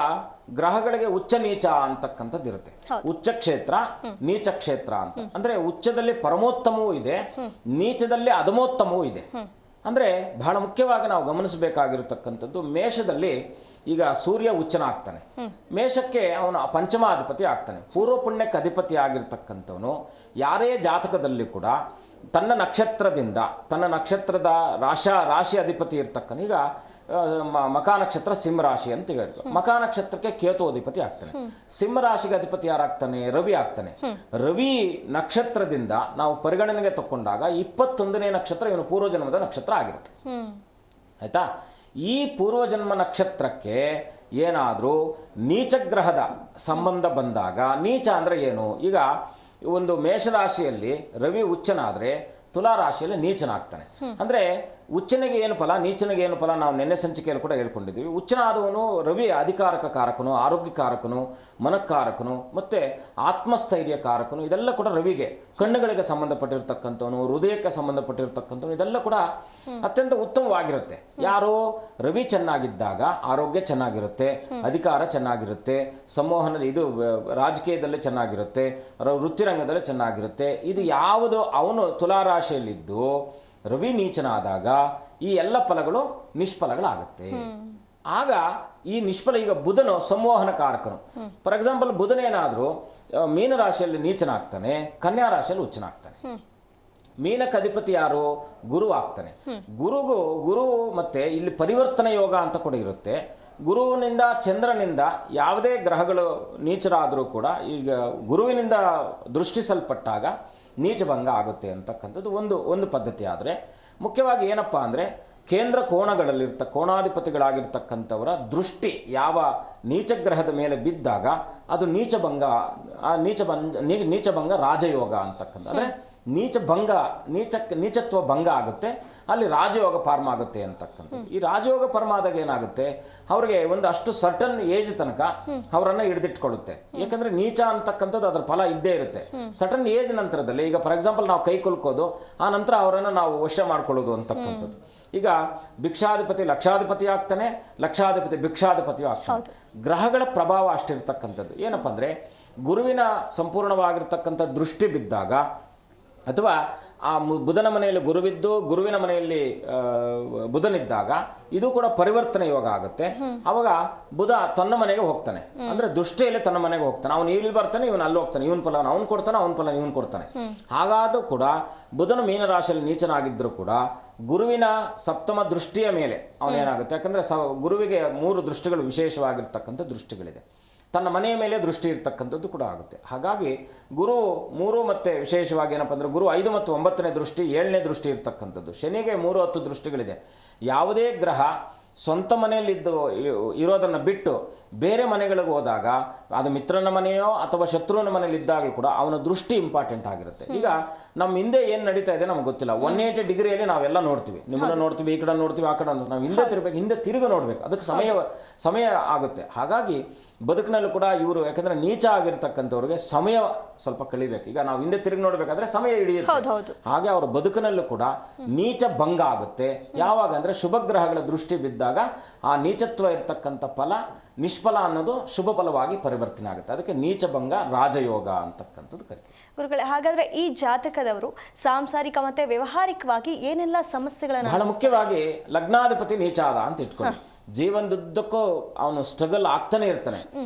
Speaker 4: ಗ್ರಹಗಳಿಗೆ ಉಚ್ಚ ನೀಚ ಅಂತಕ್ಕಂಥದ್ದು ಇರುತ್ತೆ. ಉಚ್ಚ ಕ್ಷೇತ್ರ, ನೀಚ ಕ್ಷೇತ್ರ ಅಂತ. ಅಂದರೆ ಉಚ್ಚದಲ್ಲಿ ಪರಮೋತ್ತಮವೂ ಇದೆ, ನೀಚದಲ್ಲಿ ಅಧಮೋತ್ತಮವೂ ಇದೆ. ಅಂದರೆ ಬಹಳ ಮುಖ್ಯವಾಗಿ ನಾವು ಗಮನಿಸಬೇಕಾಗಿರತಕ್ಕಂಥದ್ದು, ಮೇಷದಲ್ಲಿ ಈಗ ಸೂರ್ಯ ಉಚ್ಚನಾಗ್ತಾನೆ, ಮೇಷಕ್ಕೆ ಅವನು ಪಂಚಮಾಧಿಪತಿ ಆಗ್ತಾನೆ. ಪೂರ್ವ ಪುಣ್ಯಕ್ಕೆ ಅಧಿಪತಿ ಆಗಿರ್ತಕ್ಕಂಥವನು ಯಾರೇ ಜಾತಕದಲ್ಲಿ ಕೂಡ ತನ್ನ ನಕ್ಷತ್ರದಿಂದ, ತನ್ನ ನಕ್ಷತ್ರದ ರಾಶಿ ಅಧಿಪತಿ ಇರ್ತಕ್ಕಂಥ, ಈಗ ಮಕಾ ನಕ್ಷತ್ರ ಸಿಂಹ ರಾಶಿ ಅಂತ ಹೇಳಿದ್ರು, ಮಕಾ ನಕ್ಷತ್ರಕ್ಕೆ ಕೇತು ಅಧಿಪತಿ ಆಗ್ತಾನೆ. ಸಿಂಹ ರಾಶಿಗೆ ಅಧಿಪತಿ ಯಾರಾಗ್ತಾನೆ? ರವಿ ಆಗ್ತಾನೆ. ರವಿ ನಕ್ಷತ್ರದಿಂದ ನಾವು ಪರಿಗಣನೆಗೆ ತಗೊಂಡಾಗ 21ನೇ ನಕ್ಷತ್ರ ಇವನು ಪೂರ್ವಜನ್ಮದ ನಕ್ಷತ್ರ ಆಗಿರುತ್ತೆ. ಆಯ್ತಾ? ಈ ಪೂರ್ವಜನ್ಮ ನಕ್ಷತ್ರಕ್ಕೆ ಏನಾದರೂ ನೀಚಗ್ರಹದ ಸಂಬಂಧ ಬಂದಾಗ, ನೀಚ ಅಂದರೆ ಏನು? ಈಗ ಒಂದು ಮೇಷರಾಶಿಯಲ್ಲಿ ರವಿ ಉಚ್ಚನಾದರೆ ತುಲಾ ರಾಶಿಯಲ್ಲಿ ನೀಚನಾಗ್ತಾನೆ. ಅಂದರೆ ಉಚ್ಚನಿಗೆ ಏನು ಫಲ, ನೀಚನಿಗೆ ಏನು ಫಲ ನಾವು ನಿನ್ನೆ ಸಂಚಿಕೆಯಲ್ಲಿ ಕೂಡ ಹೇಳ್ಕೊಂಡಿದ್ದೀವಿ. ಉಚ್ಚನಾದವನು ರವಿ ಅಧಿಕಾರಕ ಕಾರಕನು, ಆರೋಗ್ಯಕಾರಕನು, ಮನಕ್ಕಾರಕನು ಮತ್ತು ಆತ್ಮಸ್ಥೈರ್ಯ ಕಾರಕನು. ಇದೆಲ್ಲ ಕೂಡ ರವಿಗೆ, ಕಣ್ಣುಗಳಿಗೆ ಸಂಬಂಧಪಟ್ಟಿರ್ತಕ್ಕಂಥವನು, ಹೃದಯಕ್ಕೆ ಸಂಬಂಧಪಟ್ಟಿರ್ತಕ್ಕಂಥವನು, ಇದೆಲ್ಲ ಕೂಡ ಅತ್ಯಂತ ಉತ್ತಮವಾಗಿರುತ್ತೆ. ಯಾರೋ ರವಿ ಚೆನ್ನಾಗಿದ್ದಾಗ ಆರೋಗ್ಯ ಚೆನ್ನಾಗಿರುತ್ತೆ, ಅಧಿಕಾರ ಚೆನ್ನಾಗಿರುತ್ತೆ, ಸಂವಹನ ಇದು ರಾಜಕೀಯದಲ್ಲೇ ಚೆನ್ನಾಗಿರುತ್ತೆ, ವೃತ್ತಿರಂಗದಲ್ಲೇ ಚೆನ್ನಾಗಿರುತ್ತೆ. ಇದು ಯಾವುದು ಅವನು ತುಲಾರಾಶಿಯಲ್ಲಿದ್ದು ರವಿ ನೀಚನಾದಾಗ ಈ ಎಲ್ಲ ಫಲಗಳು ನಿಷ್ಫಲಗಳಾಗುತ್ತೆ. ಆಗ ಈ ನಿಷ್ಫಲ, ಈಗ ಬುಧನು ಸಂವಹನ ಕಾರಕನು. ಫಾರ್ ಎಕ್ಸಾಂಪಲ್ ಬುಧನೇನಾದರೂ ಮೀನರಾಶಿಯಲ್ಲಿ ನೀಚನಾಗ್ತಾನೆ, ಕನ್ಯಾ ರಾಶಿಯಲ್ಲಿ ಉಚ್ಚನಾಗ್ತಾನೆ. ಮೀನಕ್ಕೆ ಅಧಿಪತಿ ಯಾರು? ಗುರು ಆಗ್ತಾನೆ. ಗುರು ಮತ್ತೆ ಇಲ್ಲಿ ಪರಿವರ್ತನೆ ಯೋಗ ಅಂತ ಕೂಡ ಇರುತ್ತೆ. ಗುರುವಿನಿಂದ, ಚಂದ್ರನಿಂದ ಯಾವುದೇ ಗ್ರಹಗಳು ನೀಚರಾದರೂ ಕೂಡ ಈಗ ಗುರುವಿನಿಂದ ದೃಷ್ಟಿಸಲ್ಪಟ್ಟಾಗ ನೀಚಭಂಗ ಆಗುತ್ತೆ ಅಂತಕ್ಕಂಥದ್ದು ಒಂದು ಪದ್ಧತಿ. ಆದರೆ ಮುಖ್ಯವಾಗಿ ಏನಪ್ಪ ಅಂದರೆ ಕೇಂದ್ರ ಕೋಣಾಧಿಪತಿಗಳಾಗಿರ್ತಕ್ಕಂಥವರ ದೃಷ್ಟಿ ಯಾವ ನೀಚಗ್ರಹದ ಮೇಲೆ ಬಿದ್ದಾಗ ಅದು ನೀಚಭಂಗ ರಾಜಯೋಗ ಅಂತಕ್ಕಂಥ. ಅಂದರೆ ನೀಚತ್ವ ಭಂಗ ಆಗುತ್ತೆ, ಅಲ್ಲಿ ರಾಜಯೋಗ ಫಾರ್ಮ್ ಆಗುತ್ತೆ ಅಂತಕ್ಕಂಥದ್ದು. ಈ ರಾಜಯೋಗ ಫಾರ್ಮ್ ಆದಾಗ ಏನಾಗುತ್ತೆ, ಅವ್ರಿಗೆ ಒಂದು ಅಷ್ಟು ಸರ್ಟನ್ ಏಜ್ ತನಕ ಅವರನ್ನು ಹಿಡಿದಿಟ್ಕೊಳ್ಳುತ್ತೆ. ಯಾಕಂದ್ರೆ ನೀಚ ಅಂತಕ್ಕಂಥದ್ದು ಅದರ ಫಲ ಇದ್ದೇ ಇರುತ್ತೆ. ಸರ್ಟನ್ ಏಜ್ ನಂತರದಲ್ಲಿ, ಈಗ ಫಾರ್ ಎಕ್ಸಾಂಪಲ್ ನಾವು ಕೈ ಕುಲ್ಕೋದು, ಆ ನಂತರ ಅವರನ್ನು ನಾವು ವಶ ಮಾಡ್ಕೊಳ್ಳೋದು ಅಂತಕ್ಕಂಥದ್ದು. ಈಗ ಭಿಕ್ಷಾಧಿಪತಿ ಲಕ್ಷಾಧಿಪತಿ ಆಗ್ತಾನೆ, ಲಕ್ಷಾಧಿಪತಿ ಭಿಕ್ಷಾಧಿಪತಿಯೂ ಆಗ್ತಾನೆ. ಗ್ರಹಗಳ ಪ್ರಭಾವ ಅಷ್ಟಿರ್ತಕ್ಕಂಥದ್ದು. ಏನಪ್ಪ ಅಂದರೆ ಗುರುವಿನ ಸಂಪೂರ್ಣವಾಗಿರ್ತಕ್ಕಂಥ ದೃಷ್ಟಿ ಬಿದ್ದಾಗ, ಅಥವಾ ಆ ಬುಧನ ಮನೆಯಲ್ಲಿ ಗುರುವಿದ್ದು ಗುರುವಿನ ಮನೆಯಲ್ಲಿ ಬುಧನಿದ್ದಾಗ ಇದು ಕೂಡ ಪರಿವರ್ತನೆ ಯೋಗ ಆಗುತ್ತೆ. ಅವಾಗ ಬುಧ ತನ್ನ ಮನೆಗೆ ಹೋಗ್ತಾನೆ, ಅಂದ್ರೆ ದೃಷ್ಟಿಯಲ್ಲಿ ತನ್ನ ಮನೆಗೆ ಹೋಗ್ತಾನೆ. ಅವನು ಇಲ್ಲಿ ಬರ್ತಾನೆ, ಇವನು ಅಲ್ಲಿ ಹೋಗ್ತಾನೆ, ಇವನ್ ಫಲ ಅವನು ಕೊಡ್ತಾನೆ, ಅವನ ಫಲ ಇವನು ಕೊಡ್ತಾನೆ. ಹಾಗಾದರೂ ಕೂಡ ಬುಧನು ಮೀನರಾಶಿಯಲ್ಲಿ ನೀಚನಾಗಿದ್ದರೂ ಕೂಡ ಗುರುವಿನ ಸಪ್ತಮ ದೃಷ್ಟಿಯ ಮೇಲೆ ಅವನೇನಾಗುತ್ತೆ, ಯಾಕಂದ್ರೆ ಗುರುವಿಗೆ 3 ದೃಷ್ಟಿಗಳು ವಿಶೇಷವಾಗಿರ್ತಕ್ಕಂಥ ದೃಷ್ಟಿಗಳಿದೆ. ತನ್ನ ಮನೆಯ ಮೇಲೆ ದೃಷ್ಟಿ ಇರ್ತಕ್ಕಂಥದ್ದು ಕೂಡ ಆಗುತ್ತೆ. ಹಾಗಾಗಿ ಗುರು 3 ಮತ್ತು ವಿಶೇಷವಾಗಿ ಏನಪ್ಪ ಅಂದರೆ ಗುರು 5 ಮತ್ತು 9ನೇ ದೃಷ್ಟಿ, 7ನೇ ದೃಷ್ಟಿ ಇರ್ತಕ್ಕಂಥದ್ದು. ಶನಿಗೆ 3, 10 ದೃಷ್ಟಿಗಳಿದೆ. ಯಾವುದೇ ಗ್ರಹ ಸ್ವಂತ ಮನೆಯಲ್ಲಿದ್ದು ಇರೋದನ್ನು ಬಿಟ್ಟು ಬೇರೆ ಮನೆಗಳಿಗೆ ಹೋದಾಗ, ಅದು ಮಿತ್ರನ ಮನೆಯೋ ಅಥವಾ ಶತ್ರುವಿನ ಮನೆಯಲ್ಲಿ ಇದ್ದಾಗಲೂ ಕೂಡ ಅವನ ದೃಷ್ಟಿ ಇಂಪಾರ್ಟೆಂಟ್ ಆಗಿರುತ್ತೆ. ಈಗ ನಮ್ಮ ಹಿಂದೆ ಏನು ನಡೀತಾ ಇದೆ ನಮ್ಗೆ ಗೊತ್ತಿಲ್ಲ. 180 ಡಿಗ್ರಿಯಲ್ಲಿ ನಾವೆಲ್ಲ ನೋಡ್ತೀವಿ, ನಿಮ್ಮನ್ನ ನೋಡ್ತೀವಿ, ಈ ಕಡೆ ನೋಡ್ತೀವಿ, ಆ ಕಡೆ ನಾವು ಹಿಂದೆ ತಿರ್ಬೇಕು, ಹಿಂದೆ ತಿರುಗಿ ನೋಡ್ಬೇಕು. ಅದಕ್ಕೆ ಸಮಯ ಆಗುತ್ತೆ. ಹಾಗಾಗಿ ಬದುಕಿನಲ್ಲೂ ಕೂಡ ಇವರು, ಯಾಕಂದ್ರೆ ನೀಚ ಆಗಿರ್ತಕ್ಕಂಥವ್ರಿಗೆ ಸಮಯ ಸ್ವಲ್ಪ ಕಳಿಬೇಕು. ಈಗ ನಾವು ಹಿಂದೆ ತಿರುಗಿ ನೋಡ್ಬೇಕಾದ್ರೆ ಸಮಯ ಹಿಡಿಯುತ್ತೆ. ಹಾಗೆ ಅವರ ಬದುಕಿನಲ್ಲೂ ಕೂಡ ನೀಚ ಭಂಗ ಆಗುತ್ತೆ. ಯಾವಾಗ ಅಂದ್ರೆ ಶುಭ ಗ್ರಹಗಳ ದೃಷ್ಟಿ ಬಿದ್ದಾಗ ಆ ನೀಚತ್ವ ಇರ್ತಕ್ಕಂಥ ಫಲ ನಿಷ್ಫಲ ಅನ್ನೋದು ಶುಭ ಫಲವಾಗಿ ಪರಿವರ್ತನೆ ಆಗುತ್ತೆ. ಅದಕ್ಕೆ ನೀಚಭಂಗ ರಾಜಯೋಗ ಅಂತಕ್ಕಂಥದ್ದು ಕರೀತಾರೆ.
Speaker 3: ಗುರುಗಳೇ, ಹಾಗಾದ್ರೆ ಈ ಜಾತಕದವರು ಸಾಂಸಾರಿಕ ಮತ್ತೆ ವ್ಯವಹಾರಿಕವಾಗಿ ಏನೆಲ್ಲ ಸಮಸ್ಯೆಗಳನ್ನು,
Speaker 4: ಬಹಳ ಮುಖ್ಯವಾಗಿ ಲಗ್ನಾಧಿಪತಿ ನೀಚ ಆದ ಅಂತ ಇಟ್ಕೊಳ್ಳಿ, ಜೀವನದುದ್ದಕ್ಕೂ ಅವನು ಸ್ಟ್ರಗಲ್ ಆಗ್ತಾನೆ ಇರ್ತಾನೆ.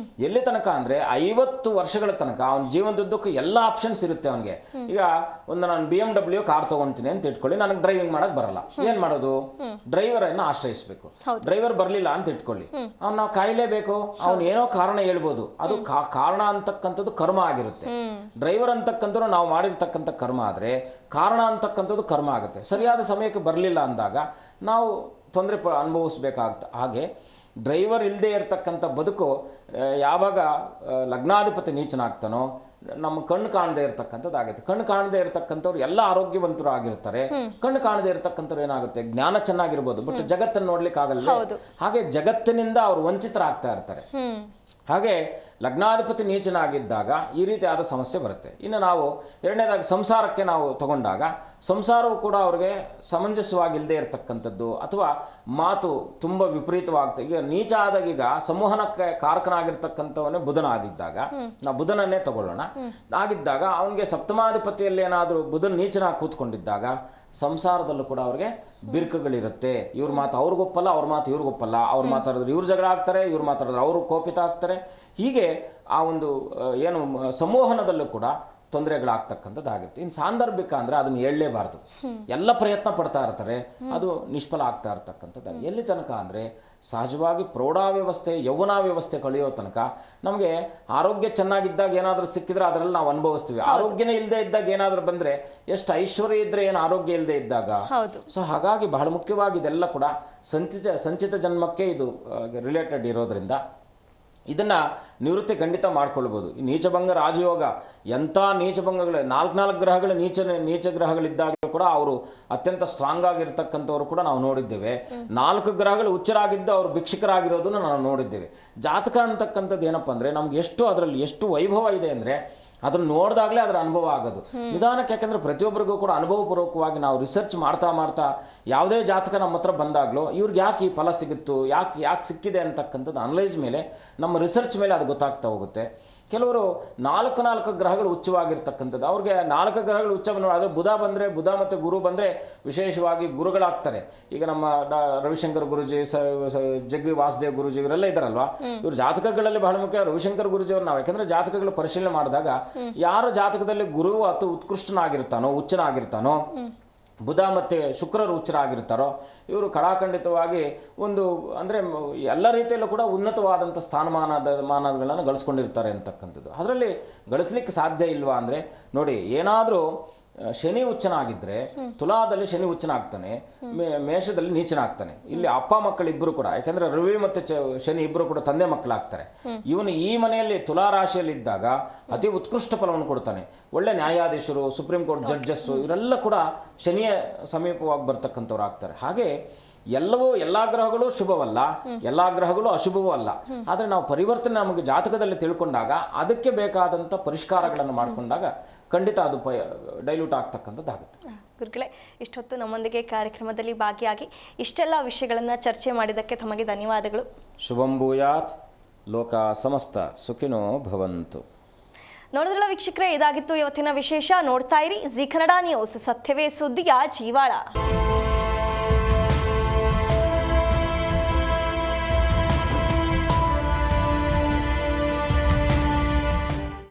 Speaker 4: ಎಲ್ಲಿ ತನಕ ಅಂದ್ರೆ 50 ವರ್ಷಗಳ ತನಕ ಅವನ ಜೀವನದುದ್ದಕ್ಕೂ ಎಲ್ಲ ಆಪ್ಷನ್ಸ್ ಇರುತ್ತೆ ಅವನಿಗೆ. ಈಗ ನಾನು BMW ಕಾರ್ ತಗೊಂತೀನಿ ಅಂತ ಇಟ್ಕೊಳ್ಳಿ, ನನಗೆ ಡ್ರೈವಿಂಗ್ ಮಾಡಕ್ ಬರಲ್ಲ. ಏನ್ ಮಾಡೋದು? ಡ್ರೈವರ್ ಅನ್ನ ಆಶ್ರಯಿಸಬೇಕು. ಡ್ರೈವರ್ ಬರ್ಲಿಲ್ಲ ಅಂತ ಇಟ್ಕೊಳ್ಳಿ, ಅವ್ನು ನಾವು ಕಾಯ್ಲೇಬೇಕು. ಅವನು ಏನೋ ಕಾರಣ ಹೇಳ್ಬೋದು, ಅದು ಕಾರಣ ಅಂತಕ್ಕಂಥದ್ದು ಕರ್ಮ ಆಗಿರುತ್ತೆ. ಡ್ರೈವರ್ ಅಂತಕ್ಕಂಥದ್ದು ನಾವು ಮಾಡಿರ್ತಕ್ಕಂಥ ಕರ್ಮ ಆದ್ರೆ ಕಾರಣ ಅಂತಕ್ಕಂಥದ್ದು ಕರ್ಮ ಆಗುತ್ತೆ. ಸರಿಯಾದ ಸಮಯಕ್ಕೆ ಬರಲಿಲ್ಲ ಅಂದಾಗ ನಾವು ತೊಂದರೆ ಅನುಭವಿಸ್ಬೇಕಾಗ್ತದೆ. ಹಾಗೆ ಡ್ರೈವರ್ ಇಲ್ಲದೆ ಇರತಕ್ಕಂಥ ಬದುಕು ಯಾವಾಗ ಲಗ್ನಾಧಿಪತಿ ನೀಚನಾಗ್ತಾನೋ ನಮ್ಮ ಕಣ್ಣು ಕಾಣದೇ ಇರತಕ್ಕಂಥದ್ದು ಆಗುತ್ತೆ. ಕಣ್ಣು ಕಾಣದೇ ಇರತಕ್ಕಂಥವ್ರು ಎಲ್ಲ ಆರೋಗ್ಯವಂತರು ಆಗಿರ್ತಾರೆ. ಕಣ್ಣು ಕಾಣದೇ ಇರತಕ್ಕಂಥವ್ರು ಏನಾಗುತ್ತೆ, ಜ್ಞಾನ ಚೆನ್ನಾಗಿರ್ಬೋದು ಬಟ್ ಜಗತ್ತನ್ನು ನೋಡ್ಲಿಕ್ಕೆ ಆಗಲ್ಲ. ಹಾಗೆ ಜಗತ್ತಿನಿಂದ ಅವರು ವಂಚಿತರಾಗ್ತಾ ಇರ್ತಾರೆ. ಹಾಗೆ ಲಗ್ನಾಧಿಪತಿ ನೀಚನಾಗಿದ್ದಾಗ ಈ ರೀತಿಯಾದ ಸಮಸ್ಯೆ ಬರುತ್ತೆ. ಇನ್ನು ನಾವು ಎರಡನೇದಾಗಿ ಸಂಸಾರಕ್ಕೆ ನಾವು ತಗೊಂಡಾಗ ಸಂಸಾರವು ಕೂಡ ಅವ್ರಿಗೆ ಸಮಂಜಸವಾಗಿಲ್ಲದೆ ಇರತಕ್ಕಂಥದ್ದು ಅಥವಾ ಮಾತು ತುಂಬ ವಿಪರೀತವಾಗ್ತದೆ. ಈಗ ನೀಚ ಆದಾಗ ಈಗ ಸಂವಹನಕ್ಕೆ ಕಾರಕನಾಗಿರ್ತಕ್ಕಂಥವನ್ನೇ ಬುಧನ ಆದಿದ್ದಾಗ, ನಾವು ಬುಧನನ್ನೇ ತಗೊಳ್ಳೋಣ, ಆಗಿದ್ದಾಗ ಅವನಿಗೆ ಸಪ್ತಮಾಧಿಪತಿಯಲ್ಲಿ ಏನಾದರೂ ಬುಧನ ನೀಚನಾಗಿ ಕೂತ್ಕೊಂಡಿದ್ದಾಗ ಸಂಸಾರದಲ್ಲೂ ಕೂಡ ಅವ್ರಿಗೆ ಬಿರುಕುಗಳಿರುತ್ತೆ. ಇವ್ರ ಮಾತು ಅವ್ರಿಗೊಪ್ಪಲ್ಲ, ಅವ್ರ ಮಾತು ಇವ್ರಿಗೊಪ್ಪಲ್ಲ, ಅವ್ರು ಮಾತಾಡಿದ್ರೆ ಇವ್ರು ಜಗಳ ಆಗ್ತಾರೆ, ಇವ್ರು ಮಾತಾಡಿದ್ರೆ ಅವರು ಕೋಪಿತ ಆಗ್ತಾರೆ. ಹೀಗೆ ಆ ಒಂದು ಏನು ಸಂವಹನದಲ್ಲೂ ಕೂಡ ತೊಂದರೆಗಳಾಗ್ತಕ್ಕಂಥದ್ದಾಗಿರುತ್ತೆ. ಇನ್ನು ಸಾಂದರ್ಭಿಕ ಅಂದರೆ ಅದನ್ನು ಹೇಳಲೇಬಾರ್ದು. ಎಲ್ಲ ಪ್ರಯತ್ನ ಪಡ್ತಾ ಇರ್ತಾರೆ, ಅದು ನಿಷ್ಫಲ ಆಗ್ತಾ ಇರ್ತಕ್ಕಂಥದ್ದು. ಎಲ್ಲಿ ತನಕ ಅಂದರೆ ಸಹಜವಾಗಿ ಪ್ರೌಢಾವ್ಯವಸ್ಥೆ ಯೌವನಾವ್ಯವಸ್ಥೆ ಕಳೆಯೋ ತನಕ ನಮಗೆ ಆರೋಗ್ಯ ಚೆನ್ನಾಗಿದ್ದಾಗ ಏನಾದರೂ ಸಿಕ್ಕಿದ್ರೆ ಅದರಲ್ಲಿ ನಾವು ಅನುಭವಿಸ್ತೀವಿ. ಆರೋಗ್ಯನೇ ಇಲ್ಲದೆ ಇದ್ದಾಗ ಏನಾದರೂ ಬಂದರೆ ಎಷ್ಟು ಐಶ್ವರ್ಯ ಇದ್ದರೆ ಏನು ಆರೋಗ್ಯ ಇಲ್ಲದೆ ಇದ್ದಾಗ. ಸೊ ಹಾಗಾಗಿ ಬಹಳ ಮುಖ್ಯವಾಗಿ ಇದೆಲ್ಲ ಕೂಡ ಸಂಚಿತ ಜನ್ಮಕ್ಕೆ ಇದು ರಿಲೇಟೆಡ್ ಇರೋದ್ರಿಂದ ಇದನ್ನು ನಿವೃತ್ತಿ ಖಂಡಿತ ಮಾಡ್ಕೊಳ್ಬೋದು. ಈ ನೀಚಭಂಗ ರಾಜಯೋಗ ಎಂಥ ನೀಚಭಂಗಗಳು 4 ಗ್ರಹಗಳು ನೀಚ ಗ್ರಹಗಳಿದ್ದಾಗಲೂ ಕೂಡ ಅವರು ಅತ್ಯಂತ ಸ್ಟ್ರಾಂಗ್ ಆಗಿರ್ತಕ್ಕಂಥವ್ರು ಕೂಡ ನಾವು ನೋಡಿದ್ದೇವೆ. 4 ಗ್ರಹಗಳು ಉಚ್ಚರಾಗಿದ್ದು ಅವರು ಭಿಕ್ಷುಕರಾಗಿರೋದನ್ನು ನಾವು ನೋಡಿದ್ದೇವೆ. ಜಾತಕ ಅಂತಕ್ಕಂಥದ್ದು ಏನಪ್ಪ ಅಂದರೆ ನಮ್ಗೆ ಅದರಲ್ಲಿ ಎಷ್ಟು ವೈಭವ ಇದೆ ಅಂದರೆ ಅದನ್ನು ನೋಡಿದಾಗಲೇ ಅದರ ಅನುಭವ ಆಗೋದು ನಿಧಾನಕ್ಕೆ. ಯಾಕೆಂದರೆ ಪ್ರತಿಯೊಬ್ಬರಿಗೂ ಕೂಡ ಅನುಭವಪೂರ್ವಕವಾಗಿ ನಾವು ರಿಸರ್ಚ್ ಮಾಡ್ತಾ ಯಾವುದೇ ಜಾತಕ ನಮ್ಮ ಹತ್ರ ಬಂದಾಗಲೂ ಇವ್ರಿಗೆ ಯಾಕೆ ಈ ಫಲ ಸಿಗುತ್ತೋ, ಯಾಕೆ ಸಿಕ್ಕಿದೆ ಅಂತಕ್ಕಂಥದ್ದು ಅನಲೈಸ್ ಮೇಲೆ, ನಮ್ಮ ರಿಸರ್ಚ್ ಮೇಲೆ ಅದು ಗೊತ್ತಾಗ್ತಾ ಹೋಗುತ್ತೆ. ಕೆಲವರು 4 ಗ್ರಹಗಳು ಉಚ್ಚವಾಗಿರ್ತಕ್ಕಂಥದ್ದು, ಅವ್ರಿಗೆ 4 ಗ್ರಹಗಳು ಉಚ್ಚ ಆದರೆ ಬುಧ ಮತ್ತು ಗುರು ಬಂದರೆ ವಿಶೇಷವಾಗಿ ಗುರುಗಳಾಗ್ತಾರೆ. ಈಗ ನಮ್ಮ ರವಿಶಂಕರ್ ಗುರುಜಿ, ಜಗ್ಗಿ ವಾಸುದೇವ್ ಗುರುಜಿ ಇವರೆಲ್ಲ ಇದ್ದಾರಲ್ವಾ, ಇವ್ರ ಜಾತಕಗಳಲ್ಲಿ ಬಹಳ ಮುಖ್ಯ. ರವಿಶಂಕರ್ ಗುರುಜಿಯವ್ರು ನಾವು ಯಾಕೆಂದರೆ ಜಾತಕಗಳು ಪರಿಶೀಲನೆ ಮಾಡಿದಾಗ ಯಾರ ಜಾತಕದಲ್ಲಿ ಗುರು ಅಥವಾ ಉತ್ಕೃಷ್ಟನಾಗಿರ್ತಾನೋ, ಉಚ್ಚನಾಗಿರ್ತಾನೋ, ಬುಧ ಮತ್ತು ಶುಕ್ರರು ಉಚ್ಚರಾಗಿರ್ತಾರೋ ಇವರು ಕಡಾಖಂಡಿತವಾಗಿ ಒಂದು ಅಂದರೆ ಎಲ್ಲ ರೀತಿಯಲ್ಲೂ ಕೂಡ ಉನ್ನತವಾದಂಥ ಸ್ಥಾನಮಾನಗಳನ್ನು ಗಳಿಸ್ಕೊಂಡಿರ್ತಾರೆ ಅಂತಕ್ಕಂಥದ್ದು. ಅದರಲ್ಲಿ ಗಳಿಸ್ಲಿಕ್ಕೆ ಸಾಧ್ಯ ಇಲ್ವಾ ಅಂದರೆ ನೋಡಿ, ಏನಾದರೂ ಶನಿ ಉಚ್ಚನಾಗಿದ್ದರೆ ತುಲಾದಲ್ಲಿ ಶನಿ ಉಚ್ಚನಾಗ್ತಾನೆ, ಮೇಷದಲ್ಲಿ ನೀಚನಾಗ್ತಾನೆ. ಇಲ್ಲಿ ಅಪ್ಪ ಮಕ್ಕಳಿಬ್ಬರು ಕೂಡ, ಯಾಕೆಂದರೆ ರವಿ ಮತ್ತು ಶನಿ ಇಬ್ಬರು ಕೂಡ ತಂದೆ ಮಕ್ಕಳಾಗ್ತಾರೆ. ಇವನು ಈ ಮನೆಯಲ್ಲಿ ತುಲಾ ರಾಶಿಯಲ್ಲಿ ಇದ್ದಾಗ ಅತಿ ಉತ್ಕೃಷ್ಟ ಫಲವನ್ನು ಕೊಡ್ತಾನೆ. ಒಳ್ಳೆ ನ್ಯಾಯಾಧೀಶರು, ಸುಪ್ರೀಂ ಕೋರ್ಟ್ ಜಡ್ಜಸ್ಸು ಇವರೆಲ್ಲ ಕೂಡ ಶನಿಯ ಸಮೀಪವಾಗಿ ಬರ್ತಕ್ಕಂಥವ್ರು ಆಗ್ತಾರೆ. ಹಾಗೆ ಎಲ್ಲ ಗ್ರಹಗಳು ಶುಭವಲ್ಲ, ಎಲ್ಲ ಗ್ರಹಗಳು ಅಶುಭವೂ ಅಲ್ಲ. ಆದರೆ ನಾವು ಪರಿವರ್ತನೆ ನಮಗೆ ಜಾತಕದಲ್ಲಿ ತಿಳ್ಕೊಂಡಾಗ ಅದಕ್ಕೆ ಬೇಕಾದಂಥ ಪರಿಷ್ಕಾರಗಳನ್ನು ಮಾಡಿಕೊಂಡಾಗ ಖಂಡಿತ ಅದು ಡೈಲ್ಯೂಟ್ ಆಗ್ತಕ್ಕಂಥದ್ದಾಗುತ್ತೆ.
Speaker 3: ಗುರುಗಳೇ, ಇಷ್ಟೊತ್ತು ನಮ್ಮೊಂದಿಗೆ ಕಾರ್ಯಕ್ರಮದಲ್ಲಿ ಭಾಗಿಯಾಗಿ ಇಷ್ಟೆಲ್ಲ ವಿಷಯಗಳನ್ನು ಚರ್ಚೆ ಮಾಡಿದ್ದಕ್ಕೆ ತಮಗೆ ಧನ್ಯವಾದಗಳು.
Speaker 4: ಶುಭಂ ಭೂಯಾತ್, ಲೋಕ ಸಮಸ್ತ ಸುಖಿನೋ ಭವಂತು.
Speaker 3: ನೋಡಿದ್ರಲ್ಲ ವೀಕ್ಷಕರೇ, ಇದಾಗಿತ್ತು ಇವತ್ತಿನ ವಿಶೇಷ. ನೋಡ್ತಾ ಇರಿ ಜಿ ಕನ್ನಡ ನ್ಯೂಸ್, ಸತ್ಯವೇ ಸುದ್ದಿಯ ಜೀವಾಳ.